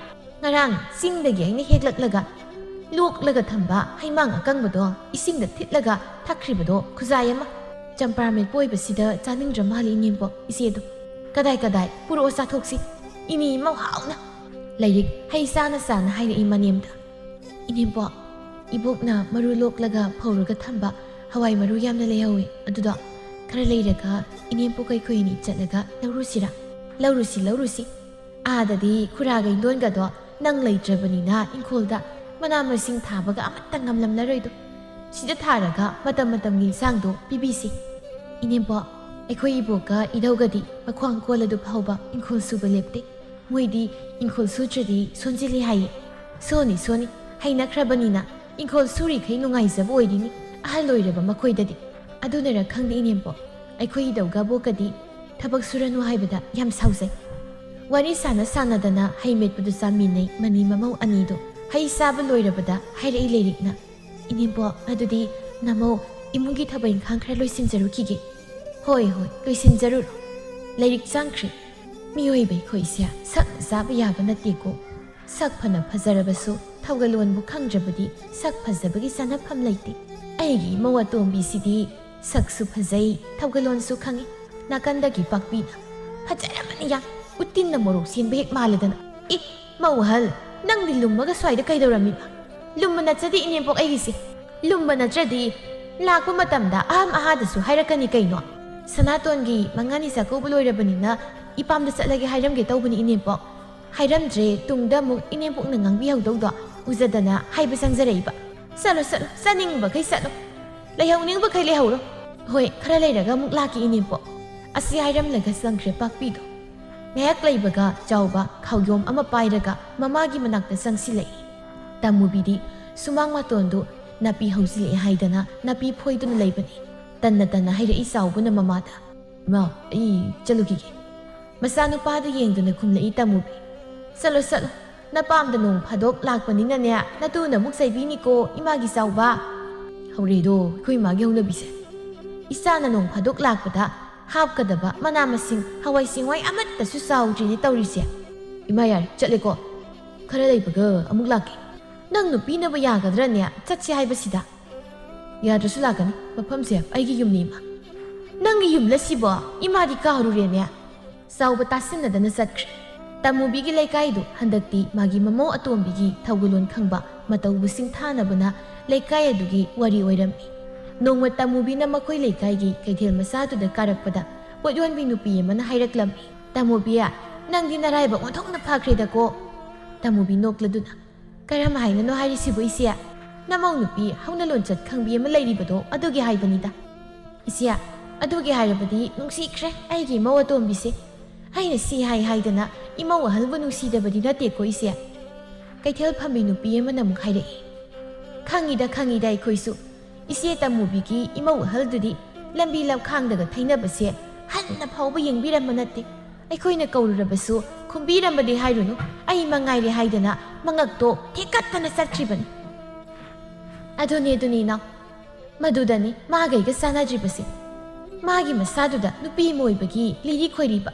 ꯉꯔꯥꯡ ꯆꯤꯡꯗꯒꯤ ꯑꯩꯅ ꯍꯦꯛꯂꯛꯂꯒ ꯂꯣꯛꯂꯒ ꯊꯝꯕ ꯍꯩꯃꯥꯡ ꯑꯀꯪꯕꯗꯣ ꯏꯁꯤꯡꯗ ꯊꯤꯠꯂꯒ ꯊꯛꯈ꯭ꯔꯤꯕꯗꯣ ꯈꯨꯖꯥꯏ ꯑꯃ꯫ ꯆꯝꯄ꯭ꯔꯥ ꯃꯦꯠꯄ ꯑꯣꯏꯕꯁꯤꯗ ꯆꯥꯅꯤꯡꯗ꯭ꯔ ꯃꯥꯜꯂꯤ ꯏꯅꯦꯝꯄꯣꯛ ꯏꯆꯦꯗꯣ꯫ ꯀꯗꯥꯏ ꯄꯨꯔꯛꯑꯣ ꯆꯥꯊꯣꯛꯁꯤ, ꯏꯅꯤ ꯃꯧ ꯍꯥꯎꯅ꯫ ꯂꯩꯔꯤꯛ ꯍꯩ ꯆꯥꯅ ꯍꯥꯏꯔꯛꯏ ꯃꯅꯦꯝꯗ꯫ ꯏꯅꯦꯝꯄꯣꯛ, ꯏꯕꯣꯛꯅ ꯃꯔꯨ ꯂꯣꯛꯂꯒ ꯐꯧꯔꯒ ꯊꯝꯕ ꯍꯋꯥꯏ ꯃꯔꯨ ꯌꯥꯝꯅ ꯂꯩꯍꯧꯏ, ꯑꯗꯨꯗꯣ ꯈꯔ ꯂꯩꯔꯒ ꯏꯅꯦꯝꯄꯣꯛ ꯑꯩꯈꯣꯏꯅꯤ ꯆꯠꯂꯒ ꯂꯧꯔꯨꯁꯤꯔꯥ? ꯂꯧꯔꯨꯁꯤ꯫ ꯑꯥꯗꯗꯤ ꯈꯨꯔꯥꯒ ꯏꯟꯗꯣꯟꯒꯗꯣ ꯅꯪ ꯂꯩꯇ꯭ꯔꯕꯅꯤꯅ ꯏꯪꯈꯣꯜꯗ ꯃꯅꯥ ꯃꯁꯤꯡ ꯊꯥꯕꯒ ꯑꯃꯠꯇ ꯉꯝꯂꯝꯂꯔꯣꯏꯗꯣ꯫ ꯁꯤꯗ ꯊꯥꯔꯒ ꯃꯇꯝꯒꯤ ꯏꯟꯁꯥꯡꯗꯣ ꯄꯤꯕꯤꯁꯤ꯫ ꯏꯅꯦꯝꯄꯣꯛ, ꯑꯩꯈꯣꯏ ꯏꯕꯣꯛꯀ ꯏꯙꯧꯒꯗꯤ ꯃꯈ꯭ꯋꯥꯡ ꯀꯣꯜꯂꯗꯨ ꯐꯥꯎꯕ ꯏꯪꯈꯣꯜ ꯁꯨꯕ ꯂꯦꯞꯇꯦ꯫ ꯃꯣꯏꯗꯤ ꯏꯪꯈꯣꯜ ꯁꯨꯗ꯭ꯔꯗꯤ ꯁꯣꯟꯖꯤꯜꯂꯤ ꯍꯥꯏꯌꯦ꯫ ꯁꯣꯟꯅꯤ, ꯍꯩꯅꯈ꯭ꯔꯕꯅꯤꯅ ꯏꯪꯈꯣꯜ ꯁꯨꯔꯤꯈꯩ ꯅꯨꯡꯉꯥꯏꯖꯕ ꯑꯣꯏꯔꯤꯅꯤ ꯑꯍꯜ ꯑꯣꯏꯔꯕ ꯃꯈꯣꯏꯗꯗꯤ꯫ ꯑꯗꯨꯅꯔ ꯈꯪꯗꯦ ꯏꯅꯦꯝꯄꯣꯛ, ꯑꯩꯈꯣꯏ ꯏꯙꯧꯒ ꯑꯕꯣꯛꯀꯗꯤ ꯊꯕꯛ ꯁꯨꯔꯅꯨ ꯍꯥꯏꯕꯗ ꯌꯥꯝ ꯁꯥꯎꯖꯩ꯫ ꯋꯥꯔꯤ ꯁꯥꯟꯅꯗꯅ ꯍꯩ ꯃꯦꯠꯄꯗꯨ ꯆꯥꯃꯤꯟꯅꯩ ꯃꯅꯤ ꯃꯃꯧ ꯑꯅꯤꯗꯣ꯫ ꯍꯩ ꯆꯥꯕ ꯂꯣꯏꯔꯕꯗ ꯍꯥꯏꯔꯛꯏ ꯂꯩꯔꯤꯛꯅ꯫ ꯏꯅꯦꯝꯄꯣꯛ, ꯑꯗꯨꯗꯤ ꯅꯃꯧ ꯏꯃꯨꯡꯒꯤ ꯊꯕꯛ ꯏꯪꯈꯥꯡ ꯈꯔ ꯂꯣꯏꯁꯤꯟꯖꯔꯨꯈꯤꯒꯦ꯫ ꯍꯣꯏ ꯍꯣꯏ ꯂꯣꯏꯁꯤꯟꯖꯔꯨꯔꯣ ꯂꯥꯏꯔꯤꯛ ꯆꯪꯈ꯭ꯔꯦ ꯃꯤꯑꯣꯏꯕ ꯑꯩꯈꯣꯏꯁꯦ ꯁꯛ ꯆꯥꯕ ꯌꯥꯕ ꯅꯠꯇꯦꯀꯣ ꯁꯛ ꯐꯅ ꯐꯖꯔꯕꯁꯨ ꯊꯧꯒꯜꯂꯣꯟꯕꯨ ꯈꯪꯗ꯭ꯔꯕꯗꯤ ꯁꯛ ꯐꯖꯕꯒꯤ ꯆꯥꯟꯅꯐꯝ ꯂꯩꯇꯦ ꯑꯩꯒꯤ ꯏꯃꯧ ꯑꯇꯣꯝꯕꯤꯁꯤꯗꯤ ꯁꯛꯁꯨ ꯐꯖꯩ ꯊꯧꯒꯜꯂꯣꯟꯁꯨ ꯈꯪꯏ ꯅꯥꯀꯟꯗꯒꯤ ꯄꯥꯛꯄꯤꯅ ꯐꯖꯔꯕꯅꯤ ꯌꯥꯝ ꯎꯠꯇꯤꯟꯅ ꯃꯣꯔꯣꯛ ꯆꯦꯟꯕ ꯍꯦꯛ ꯃꯥꯜꯂꯗꯅ ꯃꯧ ꯑꯍꯜ ꯅꯪꯗꯤ ꯂꯨꯝꯃꯒ ꯁ꯭ꯋꯥꯏꯗ ꯀꯩꯗꯧꯔꯝꯃꯤꯕ ꯂꯨꯝꯕ ꯅꯠꯆꯗꯤ ꯏꯅꯦꯝꯄꯣꯛ ꯑꯩꯒꯤꯁꯦ ꯂꯨꯝꯕ ꯅꯠꯇ꯭ꯔꯗꯤ ꯂꯥꯛꯄ ꯃꯇꯝꯗ ꯑꯍꯝ ꯑꯍꯥꯗꯁꯨ ꯍꯥꯏꯔꯛꯀꯅꯤ ꯀꯩꯅꯣ ꯁꯅꯥꯇꯣꯟꯒꯤ ꯃꯉꯥꯅꯤ ꯆꯥꯛꯀꯧꯕ ꯂꯣꯏꯔꯕꯅꯤꯅ ꯏꯄꯥꯝꯗ ꯆꯠꯂꯒꯦ ꯍꯥꯏꯔꯝꯒꯦ ꯇꯧꯕꯅꯤ ꯏꯅꯦꯝꯄꯣꯛ ꯍꯥꯏꯔꯝꯗ꯭ꯔꯦ ꯇꯨꯡꯗ ꯑꯃꯨꯛ ꯏꯅꯦꯝꯄꯣꯛꯅ ꯉꯥꯡꯕꯤꯍꯧꯗꯧꯗꯣ ꯎꯖꯗꯅ ꯍꯥꯏꯕ ꯆꯪꯖꯔꯛꯏꯕ ꯆꯠꯂꯣ ꯆꯠꯂꯣ ꯆꯠꯅꯤꯡꯕꯈꯩ ꯆꯠꯂꯣ ꯂꯩꯍꯧꯅꯤꯡꯕꯈꯩ ꯂꯩꯍꯧꯔꯣ ꯍꯣꯏ ꯈꯔ ꯂꯩꯔꯒ ꯑꯃꯨꯛ ꯂꯥꯛꯀꯦ ꯏꯅꯦꯝꯄꯣꯛ ꯑꯁꯤ ꯍꯥꯏꯔꯝꯂꯒ ꯆꯪꯈ꯭ꯔꯦ ꯄꯥꯛꯄꯤꯗꯣ ꯉꯥꯏꯍꯥꯛ ꯂꯩꯕꯒ ꯆꯥꯎꯕ ꯈꯥꯎꯌꯣꯝ ꯑꯃ ꯄꯥꯏꯔꯒ ꯃꯃꯥꯒꯤ ꯃꯅꯥꯛꯇ ꯆꯪꯁꯤꯜꯂꯛꯏ ꯇꯥꯃꯨꯕꯤꯗꯤ ꯁꯨꯃꯥꯡ ꯃꯇꯣꯟꯗꯨ ꯅꯥꯄꯤ ꯍꯧꯖꯤꯜꯂꯛꯑꯦ ꯍꯥꯏꯗꯅ ꯅꯥꯄꯤ ꯐꯣꯏꯗꯨꯅ ꯂꯩꯕꯅꯤ ꯇꯟꯅ ꯇꯟꯅ ꯍꯩꯔꯛꯏ ꯆꯥꯎꯕꯅ ꯃꯃꯥꯗ ꯏꯃꯥ ꯑꯩ ꯆꯠꯂꯨꯈꯤꯒꯦ ꯃꯆꯥꯅꯨꯄꯥꯗꯨ ꯌꯦꯡꯗꯨꯅ ꯈꯨꯝꯂꯛꯏ ꯇꯥꯃꯨꯕꯤ ꯆꯠꯂꯣ ꯆꯠꯂꯣ ꯅꯄꯥꯝꯗ ꯅꯣꯡ ꯐꯥꯗꯣꯛ ꯂꯥꯛꯄꯅꯤꯅꯅꯦ ꯅꯇꯨꯅ ꯑꯃꯨꯛ ꯆꯩꯕꯤꯅꯤꯀꯣ ꯏꯃꯥꯒꯤ ꯆꯥꯎꯕ ꯍꯧꯔꯦꯗꯣ ꯑꯩꯈꯣꯏ ꯏꯃꯥꯒꯤ ꯍꯧꯅꯕꯤꯁꯦ ꯏꯆꯥꯅ ꯅꯣꯡ ꯐꯥꯗꯣꯛ ꯂꯥꯛꯄꯗ ꯍꯥꯞꯀꯗꯕ ꯃꯅꯥ ꯃꯁꯤꯡ ꯍꯋꯥꯏ ꯆꯦꯡꯋꯥꯏ ꯑꯃꯠꯇꯁꯨ ꯆꯥꯎꯗ꯭ꯔꯤꯅꯦ ꯇꯧꯔꯤꯁꯦ ꯏꯃꯥ ꯌꯥꯔꯦ ꯆꯠꯂꯦꯀꯣ ꯈꯔ ꯂꯩꯕꯒ ꯑꯃꯨꯛ ꯂꯥꯛꯀꯦ ꯅꯪ ꯅꯨꯄꯤꯅꯕ ꯌꯥꯒꯗ꯭ꯔꯅꯦ ꯆꯠꯁꯦ ꯍꯥꯏꯕꯁꯤꯗ ꯌꯥꯗ꯭ꯔꯁꯨ ꯂꯥꯛꯀꯅꯤ ꯃꯐꯝꯁꯦ ꯑꯩꯒꯤ ꯌꯨꯝꯅꯤ ꯏꯃꯥ ꯅꯪꯒꯤ ꯌꯨꯝꯂꯁꯤꯕꯣ ꯏꯃꯥꯗꯤ ꯀꯥꯎꯔꯨꯔꯦꯅꯦ ꯆꯥꯎꯕ ꯇꯥꯁꯤꯟꯅꯗꯅ ꯆꯠꯈ꯭ꯔꯦ ꯇꯥꯃꯨꯕꯤꯒꯤ ꯂꯩꯀꯥꯏꯗꯨ ꯍꯟꯗꯛꯇꯤ ꯃꯥꯒꯤ ꯃꯃꯧ ꯑꯇꯣꯝꯕꯤꯒꯤ ꯊꯧꯒꯜꯂꯣꯟ ꯈꯪꯕ ꯃꯇꯧꯕꯁꯤꯡ ꯊꯥꯅꯕꯅ ꯂꯩꯀꯥꯏ ꯑꯗꯨꯒꯤ ꯋꯥꯔꯤ ꯑꯣꯏꯔꯝꯃꯤ ꯅꯣꯡꯃ ꯇꯥꯃꯨꯕꯤꯅ ꯃꯈꯣꯏ ꯂꯩꯀꯥꯏꯒꯤ ꯀꯩꯊꯦꯜ ꯃꯆꯥꯗꯨꯗ ꯀꯥꯔꯛꯄꯗ ꯄꯣꯠ ꯌꯣꯟꯕꯤ ꯅꯨꯄꯤ ꯑꯃꯅ ꯍꯥꯏꯔꯛꯂꯝꯃꯤ ꯇꯥꯃꯨꯕꯤ ꯅꯪꯗꯤ ꯅꯔꯥꯏꯕꯛ ꯑꯣꯟꯊꯣꯛꯅ ꯐꯈ꯭ꯔꯦꯗꯀꯣ ꯇꯥꯃꯨꯕꯤ ꯅꯣꯛꯂꯗꯨꯅ ꯀꯔꯝ ꯍꯥꯏꯅꯅꯣ ꯍꯥꯏꯔꯤꯁꯤꯕꯨ ꯏꯆꯦ ꯅꯃꯧ ꯅꯨꯄꯤ ꯍꯧꯅ ꯂꯣꯟꯆꯠ ꯈꯪꯕꯤ ꯑꯃ ꯂꯩꯔꯤꯕꯗꯣ ꯑꯗꯨꯒꯤ ꯍꯥꯏꯕꯅꯤꯗ ꯏꯆꯦ ꯑꯗꯨꯒꯤ ꯍꯥꯏꯔꯕꯗꯤ ꯅꯨꯡꯁꯤꯈ꯭ꯔꯦ ꯑꯩꯒꯤ ꯏꯃꯧ ꯑꯇꯣꯝꯕꯤꯁꯦ ꯑꯩꯅ ꯁꯤ ꯍꯥꯏꯗꯅ ꯏꯃꯧ ꯑꯍꯜꯕꯨ ꯅꯨꯡꯁꯤꯗꯕꯗꯤ ꯅꯠꯇꯦꯀꯣ ꯏꯆꯦ ꯀꯩꯊꯦꯜ ꯐꯝꯕꯤ ꯅꯨꯄꯤ ꯑꯃꯅ ꯑꯃꯨꯛ ꯍꯥꯏꯔꯛꯏ ꯈꯪꯉꯤꯗ ꯑꯩꯈꯣꯏꯁꯨ ꯏꯆꯦ ꯇꯥꯃꯨꯕꯤꯒꯤ ꯏꯃꯧ ꯑꯍꯜꯗꯨꯗꯤ ꯂꯝꯕꯤ ꯂꯝꯈꯥꯡꯗꯒ ꯊꯩꯅꯕꯁꯦ ꯍꯟꯅ ꯐꯥꯎꯕ ꯌꯦꯡꯕꯤꯔꯝꯕ ꯅꯠꯇꯦ ꯑꯩꯈꯣꯏꯅ ꯀꯧꯔꯨꯔꯕꯁꯨ ꯈꯨꯝꯕꯤꯔꯝꯕꯗꯤ ꯍꯥꯏꯔꯨꯅꯨ ꯑꯩ ꯃꯉꯥꯏꯔꯦ ꯍꯥꯏꯗꯅ ꯃꯉꯛꯇꯣ ꯊꯦꯛꯀꯠꯇꯅ ꯆꯠꯈ꯭ꯔꯤꯕꯅꯤ ꯑꯗꯨꯅꯤ ꯏꯅꯥꯎ ꯃꯗꯨꯗꯅꯤ ꯃꯥꯒꯩꯒ ꯆꯥꯟꯅꯗ꯭ꯔꯤꯕꯁꯦ ꯃꯥꯒꯤ ꯃꯁꯥꯗꯨꯗ ꯅꯨꯄꯤ ꯑꯃ ꯑꯣꯏꯕꯒꯤ ꯂꯤꯔꯤ ꯈꯣꯏꯔꯤꯕ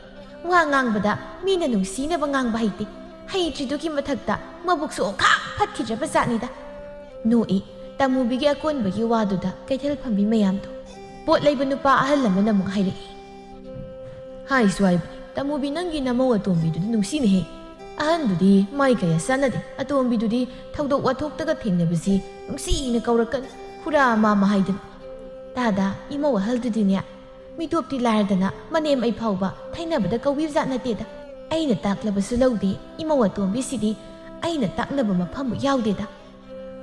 ꯋꯥ ꯉꯥꯡꯕꯗ ꯃꯤꯅ ꯅꯨꯡꯁꯤꯅꯕ ꯉꯥꯡꯕ ꯍꯩꯇꯦ ꯍꯩꯇ꯭ꯔꯤꯗꯨꯒꯤ ꯃꯊꯛꯇ ꯃꯕꯨꯛꯁꯨ ꯑꯣꯈꯥꯛ ꯐꯠꯈꯤꯗ꯭ꯔꯕ ꯖꯥꯠꯅꯤꯗ ꯅꯣꯛꯏ ꯇꯥꯃꯨꯕꯤꯒꯤ ꯑꯀꯣꯟꯕꯒꯤ ꯋꯥꯗꯨꯗ ꯀꯩꯊꯦꯜ ꯐꯝꯕꯤ ꯃꯌꯥꯝꯗꯣ ꯄꯣꯠ ꯂꯩꯕ ꯅꯨꯄꯥ ꯑꯍꯜ ꯑꯃꯅ ꯑꯃꯨꯛ ꯍꯥꯏꯔꯛꯏ ꯍꯥꯏꯁꯨ ꯍꯥꯏꯕꯅꯤ ꯇꯥꯃꯨꯕꯤ ꯅꯪꯒꯤ ꯅꯃꯧ ꯑꯇꯣꯝꯕꯤꯗꯨꯗꯤ ꯅꯨꯡꯁꯤꯅꯍꯦ ꯑꯍꯟꯗꯨꯗꯤ ꯃꯥꯏ ꯀꯌꯥ ꯆꯥꯟꯅꯗꯦ ꯑꯇꯣꯝꯕꯤꯗꯨꯗꯤ ꯊꯧꯗꯣꯛ ꯋꯥꯊꯣꯛꯇꯒ ꯊꯦꯡꯅꯕꯁꯤ ꯅꯨꯡꯁꯤꯅ ꯀꯧꯔꯛꯀꯅꯤ ꯈꯨꯔꯥ ꯃꯥꯃ ꯍꯥꯏꯗꯅ ꯇꯥꯗ ꯏꯃꯧ ꯑꯍꯜꯗꯨꯗꯤꯅꯦ ꯃꯤꯇꯣꯞꯇꯤ ꯂꯥꯏꯔꯗꯅ ꯃꯅꯦꯝ ꯑꯩ ꯐꯥꯎꯕ ꯊꯩꯅꯕꯗ ꯀꯧꯕꯤꯕꯖꯥꯠ ꯅꯠꯇꯦꯗ ꯑꯩꯅ ꯇꯥꯛꯂꯕꯁꯨ ꯂꯧꯗꯦ ꯏꯃꯧ ꯑꯇꯣꯝꯕꯤꯁꯤꯗꯤ ꯑꯩꯅ ꯇꯥꯛꯅꯕ ꯃꯐꯝꯕꯨ ꯌꯥꯎꯗꯦꯗ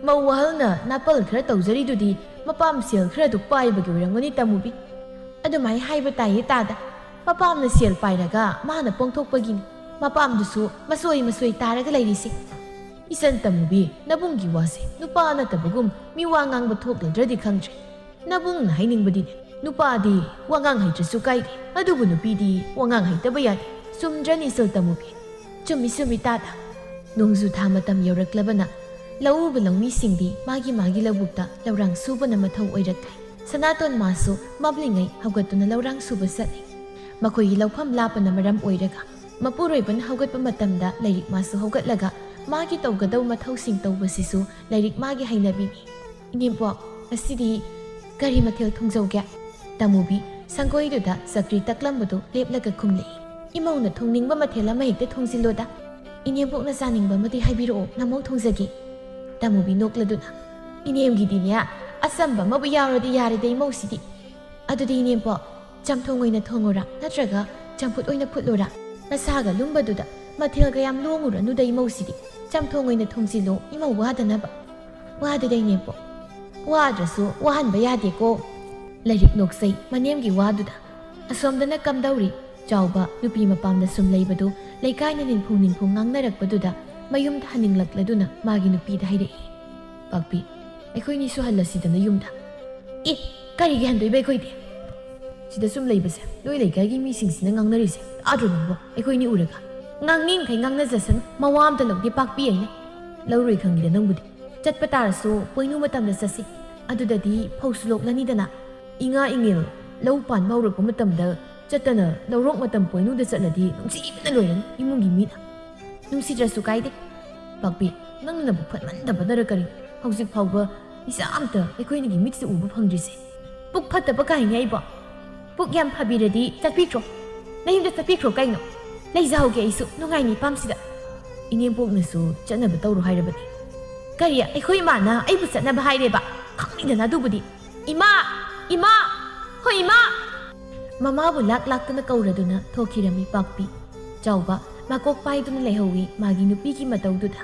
ꯃꯧ ꯑꯍꯜꯅ ꯅꯥꯄꯜ ꯈꯔ ꯇꯧꯖꯔꯤꯗꯨꯗꯤ ꯃꯄꯥꯝ ꯁꯦꯜ ꯈꯔꯗꯨ ꯄꯥꯏꯕꯒꯤ ꯑꯣꯏꯔꯝꯒꯅꯤ ꯇꯥꯃꯨꯕꯤ ꯑꯗꯨꯃꯥꯏꯅ ꯍꯥꯏꯕ ꯇꯥꯏꯌꯦ ꯇꯥꯗ ꯃꯄꯥꯝꯅ ꯁꯦꯜ ꯄꯥꯏꯔꯒ ꯃꯥꯅ ꯄꯣꯡꯊꯣꯛꯄꯒꯤꯅꯤ ꯃꯄꯥꯝꯗꯨꯁꯨ ꯃꯁꯣꯏ ꯇꯥꯔꯒ ꯂꯩꯔꯤꯁꯦ ꯏꯆꯟ ꯇꯥꯃꯨꯕꯤ ꯅꯕꯨꯡꯒꯤ ꯋꯥꯁꯦ ꯅꯨꯄꯥ ꯅꯠꯇꯕꯒꯨꯝ ꯃꯤ ꯋꯥ ꯉꯥꯡꯕ ꯊꯣꯛꯂꯗ꯭ꯔꯗꯤ ꯈꯪꯗ꯭ꯔꯦ ꯅꯕꯨꯡꯅ ꯍꯥꯏꯅꯤꯡꯕꯗꯤꯅꯦ ꯅꯨꯄꯥꯗꯤ ꯋꯥꯉꯥꯡ ꯍꯩꯇ꯭ꯔꯁꯨ ꯀꯥꯏꯗꯦ ꯑꯗꯨꯕꯨ ꯅꯨꯄꯤꯗꯤ ꯋꯥꯉꯥꯡ ꯍꯩꯇꯕ ꯌꯥꯗꯦ ꯆꯨꯝꯗ꯭ꯔꯅꯤ ꯏꯆꯜ ꯇꯥꯃꯨꯕꯤ ꯆꯨꯝꯃꯤ ꯇꯥꯗ ꯅꯣꯡꯖꯨ ꯊꯥ ꯃꯇꯝ ꯌꯧꯔꯛꯂꯕꯅ ꯂꯧꯎꯕ ꯂꯧꯃꯤꯁꯤꯡꯗꯤ ꯃꯥꯒꯤ ꯂꯧꯕꯨꯛꯇ ꯂꯧꯔꯥꯡ ꯁꯨꯕꯅ ꯃꯊꯧ ꯑꯣꯏꯔꯛꯂꯦ ꯁꯅꯥꯇꯣꯟ ꯃꯥꯁꯨ ꯃꯝꯂꯤꯉꯩ ꯍꯧꯒꯠꯇꯨꯅ ꯂꯧꯔꯥꯡ ꯁꯨꯕ ꯆꯠꯂꯤ ꯃꯈꯣꯏꯒꯤ ꯂꯧꯐꯝ ꯂꯥꯞꯄꯅ ꯃꯔꯝ ꯑꯣꯏꯔꯒ ꯃꯄꯨꯔꯣꯏꯕꯅ ꯍꯧꯒꯠꯄ ꯃꯇꯝꯗ ꯂꯥꯏꯔꯤꯛ ꯃꯥꯁꯨ ꯍꯧꯒꯠꯂꯒ ꯃꯥꯒꯤ ꯇꯧꯒꯗꯧ ꯃꯊꯧꯁꯤꯡ ꯇꯧꯕꯁꯤꯁꯨ ꯂꯥꯏꯔꯤꯛ ꯃꯥꯒꯤ ꯍꯩꯅꯕꯤꯅꯤ ꯏꯅꯦꯝꯄꯣꯛ ꯉꯁꯤꯗꯤ ꯀꯔꯤ ꯃꯊꯦꯜ ꯊꯣꯡꯖꯧꯒꯦ ꯇꯥꯃꯨꯕꯤ ꯁꯪꯒꯣꯏꯗꯨꯗ ꯆꯀ꯭ꯔꯤ ꯇꯛꯂꯝꯕꯗꯨ ꯂꯦꯞꯂꯒ ꯈꯨꯝꯂꯛꯏ ꯏꯃꯧꯅ ꯊꯣꯡꯅꯤꯡꯕ ꯃꯊꯦꯜ ꯑꯃ ꯍꯦꯛꯇ ꯊꯣꯡꯖꯤꯜꯂꯣꯗ ꯏꯅꯦꯝꯄꯣꯛꯅ ꯆꯥꯅꯤꯡꯕ ꯑꯃꯗꯤ ꯍꯥꯏꯕꯤꯔꯛꯑꯣ ꯅꯃꯧ ꯊꯣꯡꯖꯒꯦ ꯇꯥꯃꯨꯕꯤ ꯅꯣꯛꯂꯗꯨꯅ ꯏꯅꯦꯝꯒꯤꯗꯤꯅꯦ ꯑꯆꯝꯕ ꯑꯃꯕꯨ ꯌꯥꯎꯔꯗꯤ ꯌꯥꯔꯦꯗ ꯏꯃꯧꯁꯤꯗꯤ ꯑꯗꯨꯗꯤ ꯏꯅꯦꯝꯄꯣꯛ ꯆꯝꯊꯣꯡ ꯑꯣꯏꯅ ꯊꯣꯡꯉꯨꯔꯥ ꯅꯠꯇ꯭ꯔꯒ ꯆꯝꯐꯨꯠ ꯑꯣꯏꯅ ꯐꯨꯠꯂꯨꯔꯥ ꯅꯁꯥꯒ ꯂꯨꯝꯕꯗꯨꯗ ꯃꯊꯦꯜ ꯀꯌꯥꯝ ꯂꯣꯡꯉꯨꯔꯅꯨꯗ ꯏꯃꯧꯁꯤꯗꯤ ꯆꯝꯊꯣꯡ ꯑꯣꯏꯅ ꯊꯣꯡꯖꯤꯜꯂꯣ ꯏꯃꯧ ꯋꯥꯗꯅꯕ ꯋꯥꯗꯨꯗ ꯏꯅꯦꯝꯄꯣꯛ ꯋꯥꯗ꯭ꯔꯁꯨ ꯋꯥꯍꯟꯕ ꯌꯥꯗꯦꯀꯣ ꯂꯥꯏꯔꯤꯛ ꯅꯣꯛꯆꯩ ꯃꯅꯦꯝꯒꯤ ꯋꯥꯗꯨꯗ ꯑꯁꯣꯝꯗꯅ ꯀꯝꯗꯧꯔꯤ ꯆꯥꯎꯕ ꯅꯨꯄꯤ ꯃꯄꯥꯝꯗ ꯁꯨꯝ ꯂꯩꯕꯗꯨ ꯂꯩꯀꯥꯏꯅ ꯅꯤꯡꯐꯨꯡ ꯉꯥꯡꯅꯔꯛꯄꯗꯨꯗ ꯃꯌꯨꯝꯗ ꯍꯟꯅꯤꯡꯂꯛꯂꯗꯨꯅ ꯃꯥꯒꯤ ꯅꯨꯄꯤꯗ ꯍꯥꯏꯔꯛꯏ ꯄꯥꯛꯄꯤ ꯑꯩꯈꯣꯏꯅꯤꯁꯨ ꯍꯜꯂꯁꯤꯗꯅ ꯌꯨꯝꯗ ꯀꯔꯤꯒꯤ ꯍꯟꯗꯣꯏꯕ ꯑꯩꯈꯣꯏꯗꯤ ꯁꯤꯗ ꯁꯨꯝ ꯂꯩꯕꯁꯦ ꯅꯣꯏ ꯂꯩꯀꯥꯏꯒꯤ ꯃꯤꯁꯤꯡꯁꯤꯅ ꯉꯥꯡꯅꯔꯤꯁꯦ ꯇꯥꯗ꯭ꯔꯣ ꯅꯪꯕꯣ ꯑꯩꯈꯣꯏꯅꯤ ꯎꯔꯒ ꯉꯥꯡꯅꯤꯡꯈꯩ ꯉꯥꯡꯅꯖꯁꯅꯨ ꯃꯋꯥ ꯑꯝꯇ ꯂꯧꯗꯦ ꯄꯥꯛꯄꯤ ꯑꯩꯅ ꯂꯧꯔꯣꯏ ꯈꯪꯉꯤꯗ ꯅꯪꯕꯨꯗꯤ ꯆꯠꯄ ꯇꯥꯔꯁꯨ ꯄꯣꯏꯅꯨ ꯃꯇꯝꯗ ꯆꯠꯁꯤ ꯑꯗꯨꯗꯗꯤ ꯐꯧꯁꯨ ꯂꯣꯛꯂꯅꯤꯗꯅ ꯏꯉꯥ ꯏꯉꯦꯜ lau pan maurak pamatamda chatana laurok matam poinu da chatladi nungsi loiran imungi mi nungsi drasu kaide pakpi nangna bu phatman da badara kari hojik phawba isa amta ekhoini gi mitse ubu phangdrise puk phatta ba kai ngai ba puk yam phabiradi chapikro nayimda chapikro kaino leijauge isu nungai ni pamsida ine boknasu chana ba tawru hairabani kariya ekhoi mana ai bu chana ba haire ba khangidana dubudi ima ima hoi ima mama bu lak tana kauraduna thokirami pakpi chawba makok paiduna lehowi magi nupi ki matawduda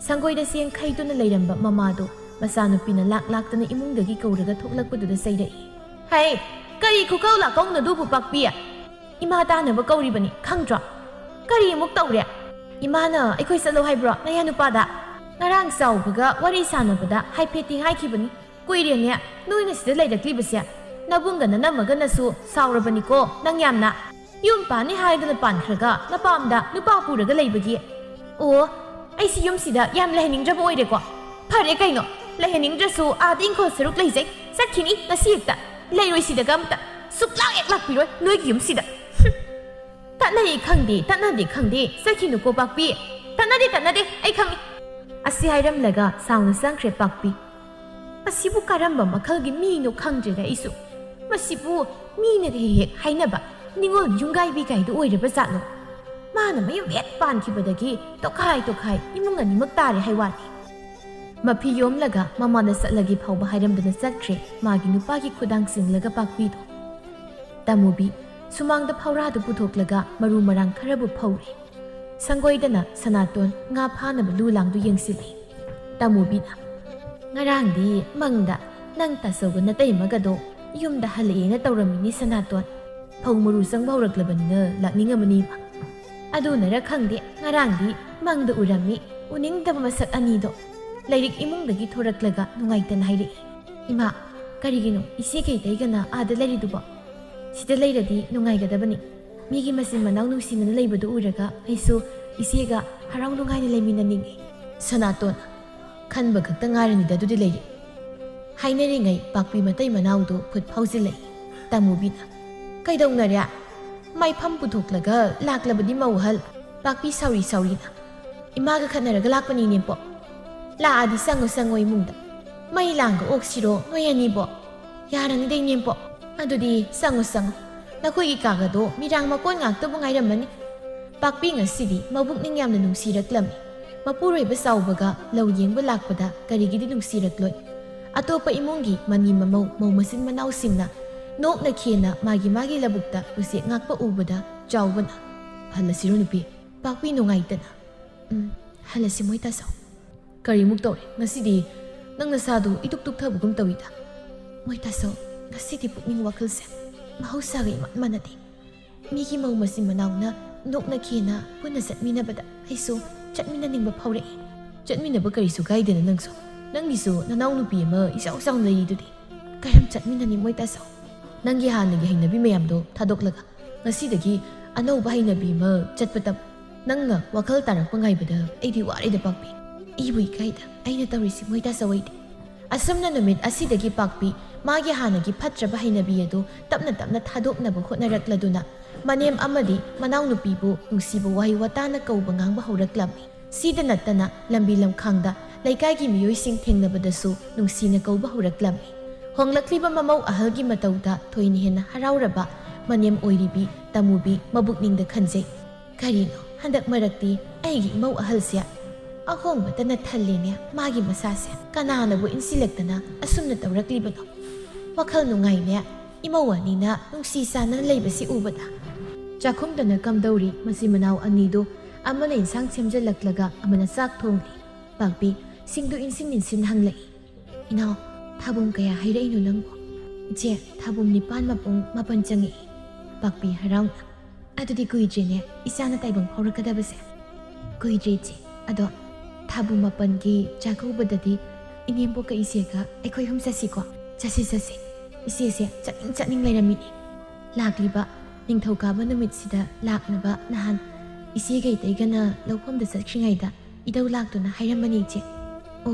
sangoida siang khaiduna leiramba mama do masanupina lak tana imungdagi kauraga thoklakpaduda saidai hai kari khukau la kauna dubu pakpi ima ta na ba kauri bani khangdra kari muk tawre imana aikhoi salo haibro naya nupada ngarang saubaga wari sanabada haipeti haikibani kuirene noina sida leidaklibasya nabunga na namaga nasu saurabani ko nang yamna yum pani haidana pankhraga napamda nupa puraga leibagi o ai si yum sida yam lehening draba oire ko phare kaino lehening drasu ading ko saruk leijai sakhini nasibta leiroi sida gamta suklak eklak piroi noi yum sida tanai khangdi tanadi khangdi sakhinu ko bakpi tanadi ai khangi asi hairam laga sauna sangkhre pakpi asibu karamba makhalgi mi no khangjera isu masibu mi ne he hainaba ningol yungai bi kai do oireba zatno mana mayum et pan khibadagi tokhai imungani maktare haiwani mapi yom laga mama na satlagi phawba hairam dana sakre magi nupa gi khudang singlaga pakpi do tamubi sumang da phawra du puthok laga maru marang kharabu phawri sangoi dana sanaton nga phana lu lang du yengsili tamubi na ngarang di mangda nang tasoga na tay magado yumda halaye na tawramini sanaton phau maru sang bawraklabanina lakningamani ba adu nara khangde ngarang di mangda urami uning da masak ani do lairik imungdagi thoraklaga nungaitan hairi ima karigino isi kei taigana ada lairi duba sida lairadi nungaigadabani migi masin manau nungsina leibadu uraga aisu isiga harau nungaina leiminani sanaton khanba khakta ngarani da dudi leiri hainari ngai pakpi matai manau do phut phausilai tamubina kaidongnarya mai pham puthoklaga laklabadi mauhal pakpi sauri na imaga khanaraga lakpani nempo la adi sangoi mungda mai langa oksiro noyani bo yarang dei nempo adudi sango nakoi kaga do mirang makon ngak to bungai ramani pakpi ngasidi mabuk ning yamna nungsiraklam mapuroi ba saubaga law yengba lakpada karigidi nungsirakloi atopa imungi mani mamau masin manau simna nok na khena magi labukta usi ngakpa ubada chawbana halasiru nupi pakpi nungaitana halasi moita saw kari muk tore ngasidi nang nasadu ituk thabugum tawida moita saw ngasidi pukning wakalse mahausaga manati migi mau masin manau na nok na khena puna satminabada aiso chatminaningba phawre chatminaba karisu gaidena nangso nangisu nanau nupi ama isau sang leidudi karam chatminani moita saw nangi hanagi hainabi mayamdo thadoklaga ngasidagi anauba hainabi ma chatpatam nanga wakal tarak pangaibada aidi wari da pakpi ibui kaida aina tawrisi moita sawaidi asamna numit asidagi pakpi magi hanagi phatraba hainabi ado tapna thadoknaba hotnarakladuna manem amadi manau nupi bu nungsiba wahi watana kauba ngangba hauraklammi sida natana lambi lamkhangda laikai miyoi sing thengnabadasu nungsina kauba hauraklammi honglakliba mamau ahalgi matauda thoini hena harauraba manem oiribi tamubi mabukningda khanjai karino handak marakti aigi mau ahalsia ahongba tana thallene magi masase kananabu insilaktana asumna tawraklibano wakhal nungaine imawani na nungsi sana leibasi ubada chakhumdana kamdauri masi manau anido amana insang semjalaklaga amana sak thongli pakpi singdu insin hanglai inau thabum kaya hairaino langbo je thabum nipan mapung mapan changi pakpi haraung adudi kuijene isana taibang phaurakadabase kuijre je ado thabum mapan gi chakubadadi inembo ka isega ekhoi hum sasiko chasi isese chatning lairami lakliba ningthokaba numit sida laknaba nahan isegei taigana lawpham da sakringaida idau laktuna hairamani je o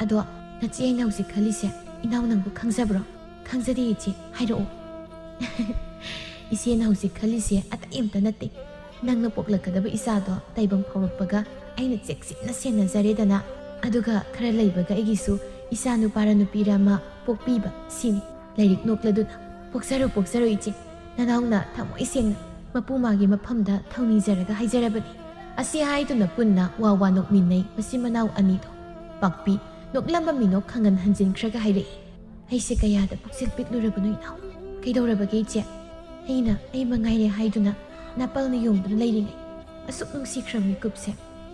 ado nachi aina hausi khalise inaw nangbu khangjabro khangjadi je hairo ꯏꯆꯦꯅ ꯍꯧꯖꯤꯛ ꯈꯜꯂꯤꯁꯦ ꯑꯇꯩ ꯑꯝꯇ ꯅꯠꯇꯦ ꯅꯪꯅ ꯄꯣꯛꯂꯛꯀꯗꯕ ꯏꯆꯥꯗꯣ ꯇꯥꯏꯕꯪ ꯐꯥꯎꯔꯛꯄꯒ ꯑꯩꯅ ꯆꯦꯛꯁꯤꯟꯅ ꯁꯦꯟꯅꯖꯔꯦꯗꯅ ꯑꯗꯨꯒ ꯈꯔ ꯂꯩꯕꯒ ꯑꯩꯒꯤꯁꯨ ꯏꯆꯥ ꯅꯨꯄꯥꯔ ꯅꯨꯄꯤꯔ ꯑꯃ ꯄꯣꯛꯄꯤꯕ ꯁꯤꯅꯤ ꯂꯥꯏꯔꯤꯛ ꯅꯣꯛꯂꯗꯨꯅ ꯄꯣꯛꯆꯔꯣ ꯏꯆꯦ ꯅꯅꯥꯎꯅ ꯊꯃꯣꯏ ꯁꯦꯡꯅ ꯃꯄꯨ ꯃꯥꯒꯤ ꯃꯐꯝꯗ ꯊꯧꯅꯤꯖꯔꯒ ꯍꯥꯏꯖꯔꯕꯅꯤ ꯑꯁꯤ ꯍꯥꯏꯗꯨꯅ ꯄꯨꯟꯅ ꯋꯥ ꯅꯣꯛꯃꯤꯟꯅꯩ ꯃꯆꯤꯟ ꯃꯅꯥꯎ ꯑꯅꯤꯗꯣ ꯄꯥꯛꯄꯤ ꯅꯣꯛꯂꯝꯕ ꯃꯤꯅꯣꯛ ꯈꯪꯍꯟ ꯍꯟꯖꯤꯟꯈ꯭ꯔꯒ ꯍꯥꯏꯔꯛꯏ ꯑꯩꯁꯦ ꯀꯌꯥꯗ ꯄꯨꯛꯆꯦꯜ ꯄꯤꯛꯂꯨꯔꯕꯅꯣ ꯏꯅꯥꯎ ꯀꯩꯗꯧꯔꯕꯒꯦ ꯏꯆꯦ ꯑꯩꯅ ꯑꯩ ꯃꯉꯥꯏꯔꯦ ꯍꯥꯏꯗꯨꯅ ꯅꯥꯄꯜꯅ ꯌꯣꯝꯗꯨꯅ ꯂꯩꯔꯤꯉꯩ ꯑꯁꯨꯛ ꯅꯨꯡꯁꯤꯈ꯭ꯔꯕ ꯃꯤꯀꯨꯞꯁꯦ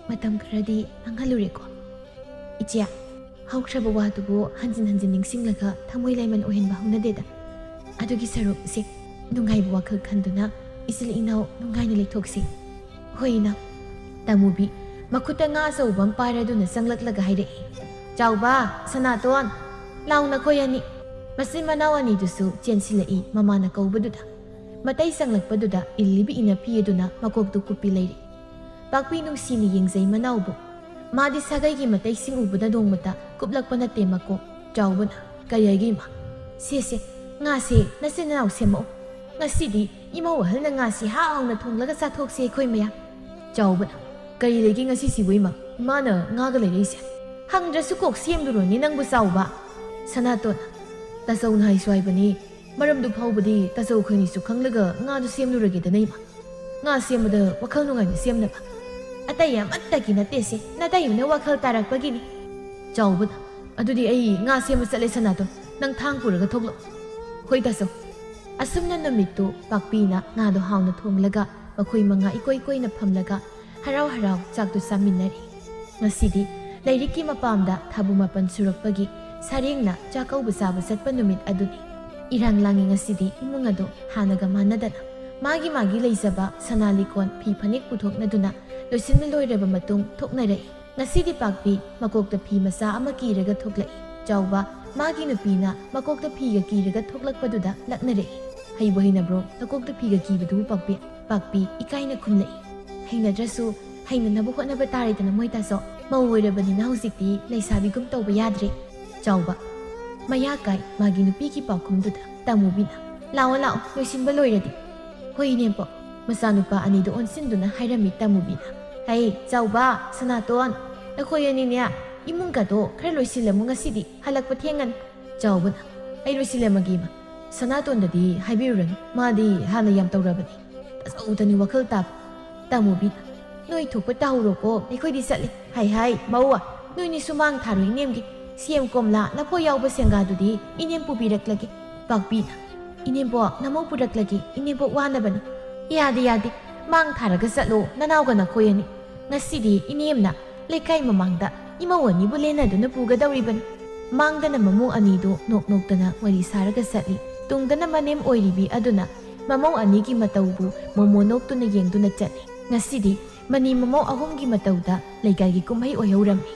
ꯃꯇꯝ ꯈꯔꯗꯤ ꯃꯥꯡꯍꯜꯂꯨꯔꯦꯀꯣ ꯏꯆꯦ ꯍꯧꯈ꯭ꯔꯕ ꯋꯥꯗꯨꯕꯨ ꯍꯟꯖꯤꯟ ꯍꯟꯖꯤꯟ ꯅꯤꯡꯁꯤꯡꯂꯒ ꯊꯃꯣꯏ ꯂꯩꯃꯟ ꯑꯣꯏꯍꯟꯕ ꯍꯧꯅꯗꯦꯗ ꯑꯗꯨꯒꯤ ꯁꯔꯨꯛꯁꯦ ꯅꯨꯡꯉꯥꯏꯕ ꯋꯥꯈꯜ ꯈꯟꯗꯨꯅ ꯏꯆꯤꯜ ꯏꯅꯥꯎ ꯅꯨꯡꯉꯥꯏꯅ ꯂꯩꯊꯣꯛꯁꯤ ꯍꯣꯏ ꯏꯅꯥꯎ ꯇꯥꯃꯨꯕꯤ ꯃꯈꯨꯠꯇ ꯉꯥ ꯑꯆꯧꯕ ꯑꯃ ꯄꯥꯏꯔꯗꯨꯅ ꯆꯪꯂꯛꯂꯒ ꯍꯥꯏꯔꯛꯏ ꯆꯥꯎꯕ ꯁꯅꯥꯇꯣꯟ ꯂꯥꯎ ꯅꯈꯣꯏ ꯑꯅꯤ ꯃꯆꯤꯟ ꯃꯅꯥꯎ ꯑꯅꯤꯗꯨꯁꯨ ꯆꯦꯟꯁꯤꯜꯂꯛꯏ ꯃꯃꯥꯅ ꯀꯧꯕꯗꯨꯗ ꯃꯇꯩ ꯆꯪꯂꯛꯄꯗꯨꯗ ꯏꯜꯂꯤꯕꯤ ꯏꯅꯐꯤ ꯑꯗꯨꯅ ꯃꯀꯣꯛꯇꯨ ꯀꯨꯞꯄꯤ ꯂꯩꯔꯤ ꯄꯥꯛꯄꯤ ꯅꯨꯡꯁꯤꯅ ꯌꯦꯡꯖꯩ ꯃꯅꯥꯎꯕꯨ ꯃꯥꯗꯤ ꯁꯥꯒꯩꯒꯤ ꯃꯇꯩꯁꯤꯡ ꯎꯕꯗ ꯅꯣꯡꯃꯇ ꯀꯨꯞꯂꯛꯄ ꯅꯠꯇꯦ ꯃꯀꯣꯛ ꯆꯥꯎꯕꯅ ꯀꯔꯤ ꯍꯥꯏꯒꯦ ꯏꯃꯥ ꯁꯦ ꯉꯥꯁꯦ ꯅꯆꯤꯟ ꯅꯅꯥꯎ ꯁꯦꯝꯃꯛꯑꯣ ꯉꯁꯤꯗꯤ ꯏꯃꯧ ꯑꯍꯜꯅ ꯉꯥꯁꯤ ꯍꯥꯎꯅ ꯊꯣꯡꯂꯒ ꯆꯥꯊꯣꯛꯁꯦ ꯑꯩꯈꯣꯏ ꯃꯌꯥꯝ ꯆꯥꯎꯕꯅ ꯀꯔꯤ ꯂꯩꯒꯦ ꯉꯁꯤꯁꯤꯕꯨ ꯏꯃꯥꯅ ꯉꯥꯒ ꯂꯩꯔꯛꯏꯁꯦ ꯍꯪꯗ꯭ꯔꯁꯨ ꯀꯣꯛ ꯁꯦꯝꯂꯨꯔꯣꯅꯦ ꯅꯪꯕꯨ ꯆꯥꯎꯕ ꯁꯅꯥꯇꯣꯟ ꯇꯥꯆꯧꯅ ꯍꯥꯏꯁꯨ ꯍꯥꯏꯕꯅꯤ ꯃꯔꯝꯗꯨ ꯐꯥꯎꯕꯗꯤ ꯇꯥꯆꯧ ꯈꯣꯏꯅꯤꯁꯨ ꯈꯪꯂꯒ ꯉꯥꯗꯨ ꯁꯦꯝꯂꯨꯔꯒꯦꯗꯅ ꯏꯃꯥ ꯉꯥ ꯁꯦꯝꯕꯗ ꯋꯥꯈꯜ ꯅꯨꯡꯉꯥꯏꯅ ꯁꯦꯝꯅꯕ ꯑꯇꯩ ꯑꯃꯠꯇꯒꯤ ꯅꯠꯇꯦꯁꯦ ꯅꯇꯩꯃꯅ ꯋꯥꯈꯜ ꯇꯥꯔꯛꯄꯒꯤꯅꯤ ꯆꯥꯎꯕꯅ ꯑꯗꯨꯗꯤ ꯑꯩ ꯉꯥ ꯁꯦꯝꯕ ꯆꯠꯂꯦ ꯁꯅꯥꯇꯣꯟ ꯅꯪ ꯊꯥꯡ ꯄꯨꯔꯒ ꯊꯣꯛꯂꯛꯑꯣ ꯍꯣꯏ ꯇꯥꯆꯧ ꯑꯁꯨꯝꯅ ꯅꯨꯃꯤꯠꯇꯨ ꯄꯥꯛꯄꯤꯅ ꯉꯥꯗꯣ ꯍꯥꯎꯅ ꯊꯣꯡꯂꯒ ꯃꯈꯣꯏ ꯃꯉꯥ ꯏꯀꯣꯏ ꯀꯣꯏꯅ ꯐꯝꯂꯒ ꯍꯔꯥꯎ ꯆꯥꯛꯇꯨ ꯆꯥꯃꯤꯟꯅꯔꯤ ꯉꯁꯤꯗꯤ ꯂꯩꯔꯤꯛꯀꯤ ꯃꯄꯥꯝꯗ ꯊꯥꯕꯨ ꯃꯥꯄꯟ ꯁꯨꯔꯛꯄꯒꯤ ꯁꯥꯔꯦꯡꯅ ꯆꯥꯛꯀꯧꯕ ꯆꯥꯕ ꯆꯠꯄ ꯅꯨꯃꯤꯠ ꯑꯗꯨꯅꯤ ꯏꯔꯥꯡ ꯂꯥꯡꯉꯤ ꯉꯁꯤꯗꯤ ꯏꯃꯨꯡ ꯑꯗꯣ ꯍꯥꯟꯅꯒ ꯃꯥꯟꯅꯗꯅ ꯃꯥꯒꯤ ꯂꯩꯖꯕ ꯁꯅꯥ ꯂꯤꯀꯣꯟ ꯐꯤ ꯐꯅꯦꯛ ꯄꯨꯊꯣꯛꯅꯗꯨꯅ ꯂꯣꯏꯁꯤꯟꯕ ꯂꯣꯏꯔꯕ ꯃꯇꯨꯡ ꯊꯣꯛꯅꯔꯛꯏ ꯉꯁꯤꯗꯤ ꯄꯥꯛꯄꯤ ꯃꯀꯣꯛꯇ ꯐꯤ ꯃꯆꯥ ꯑꯃ ꯀꯤꯔꯒ ꯊꯣꯛꯂꯛꯏ ꯆꯥꯎꯕ ꯃꯥꯒꯤ ꯅꯨꯄꯤꯅ ꯃꯀꯣꯛꯇ ꯐꯤꯒ ꯀꯤꯔꯒ ꯊꯣꯛꯂꯛꯄꯗꯨꯗ ꯂꯛꯅꯔꯛꯏ ꯍꯩꯕꯨ ꯍꯩꯅꯕ꯭ꯔꯣ ꯅꯀꯣꯛꯇ ꯐꯤꯒ ꯀꯤꯕꯗꯨꯕꯨ ꯄꯥꯛꯄꯤ ꯏꯀꯥꯏꯅ ꯈꯨꯝꯂꯛꯏ ꯍꯩꯅꯗ꯭ꯔꯁꯨ ꯍꯩꯅꯅꯕ ꯍꯣꯠꯅꯕ ꯇꯥꯔꯦꯗꯅ ꯃꯣꯏ ꯇꯥꯆꯧ ꯃꯧ ꯑꯣꯏꯔꯕꯅꯤꯅ ꯍꯧꯖꯤꯛꯇꯤ ꯂꯩꯁꯥꯕꯤꯒꯨꯝ ꯇꯧꯕ ꯌꯥꯗ꯭ꯔꯦ ꯆꯥꯎꯕ ꯃꯌꯥ ꯀꯥꯏ ꯃꯥꯒꯤ ꯅꯨꯄꯤꯒꯤ ꯄꯥꯎꯈꯨꯝꯗꯨꯗ ꯇꯥꯃꯨꯕꯤꯅ ꯂꯥꯛꯑꯣ ꯂꯣꯏꯁꯤꯟꯕ ꯂꯣꯏꯔꯗꯤ ꯍꯣꯏ ꯏꯅꯦꯝꯄꯣꯛ ꯃꯆꯥꯅꯨꯄꯥ ꯑꯅꯤꯗꯨ ꯑꯣꯟꯁꯤꯟꯗꯨꯅ ꯍꯥꯏꯔꯝꯃꯤ ꯇꯥꯃꯨꯕꯤꯅ ꯍꯩ ꯆꯥꯎꯕ ꯁꯅꯥꯇꯣꯟ ꯅꯈꯣꯏ ꯑꯅꯤꯅꯦ ꯏꯃꯨꯡꯒꯗꯣ ꯈꯔ ꯂꯣꯏꯁꯤꯜꯂꯝꯃꯨ ꯉꯁꯤꯗꯤ ꯍꯜꯂꯛꯄ ꯊꯦꯡꯉꯅꯤ ꯆꯥꯎꯕꯅ ꯑꯩ ꯂꯣꯏꯁꯤꯜꯂꯝꯃꯒꯦ ꯏꯃꯥ ꯁꯅꯥꯇꯣꯟꯗꯗꯤ ꯍꯥꯏꯕꯤꯔꯨꯔꯅꯨ ꯃꯥꯗꯤ ꯍꯥꯟꯅ ꯌꯥꯝ ꯇꯧꯔꯕꯅꯤ ꯇꯥꯆꯧꯗꯅꯤ ꯋꯥꯈꯜ ꯇꯥꯕ ꯇꯥꯃꯨꯕꯤꯅ ꯅꯣꯏ ꯊꯣꯛꯄ ꯇꯥꯍꯧꯔꯣꯀꯣ ꯑꯩꯈꯣꯏꯗꯤ ꯆꯠꯂꯤ ꯍꯥꯏ ꯃꯧꯋꯥ ꯅꯣꯏꯅꯤꯁꯨ ꯃꯥꯡ ꯊꯥꯔꯣ ꯏꯅꯦꯝꯒꯤ ꯁꯦꯝ ꯀꯣꯝꯂꯥ ꯂꯐꯣꯏ ꯌꯥꯎꯕ ꯁꯦꯡꯒꯥꯗꯨꯗꯤ ꯏꯅꯦꯝ ꯄꯨꯕꯤꯔꯛꯂꯒꯦ ꯄꯥꯛꯄꯤꯅ ꯏꯅꯦꯝꯄꯣꯛ ꯅꯃꯧ ꯄꯨꯔꯛꯂꯒꯦ ꯏꯅꯦꯝꯄꯣꯛ ꯋꯥꯅꯕꯅꯤ ꯌꯥꯗꯦ ꯃꯥꯡ ꯊꯥꯔꯒ ꯆꯠꯂꯣ ꯅꯅꯥꯎꯒ ꯅꯈꯣꯏ ꯑꯅꯤ ꯉꯁꯤꯗꯤ ꯏꯅꯦꯝꯅ ꯂꯩꯀꯥꯏ ꯃꯃꯥꯡꯗ ꯏꯃꯧ ꯑꯅꯤꯕꯨ ꯂꯦꯟꯅꯗꯨꯅ ꯄꯨꯒꯗꯧꯔꯤꯕꯅꯤ ꯃꯥꯡꯗꯅ ꯃꯃꯧ ꯑꯅꯤꯗꯨ ꯅꯣꯛꯅꯣꯛꯇꯅ ꯋꯥꯔꯤ ꯁꯥꯔꯒ ꯆꯠꯂꯤ ꯇꯨꯡꯗꯅ ꯃꯅꯦꯝ ꯑꯣꯏꯔꯤꯕꯤ ꯑꯗꯨꯅ ꯃꯃꯧ ꯑꯅꯤꯒꯤ ꯃꯇꯧꯕꯨ ꯃꯣꯃꯣ ꯅꯣꯛꯇꯨꯅ ꯌꯦꯡꯗꯨꯅ ꯆꯠꯂꯤ ꯉꯁꯤꯗꯤ ꯃꯅꯤ ꯃꯃꯧ ꯑꯍꯨꯝꯒꯤ ꯃꯇꯧꯗ ꯂꯩꯀꯥꯏꯒꯤ ꯀꯨꯝꯍꯩ ꯑꯣꯏꯍꯧꯔꯝꯃꯤ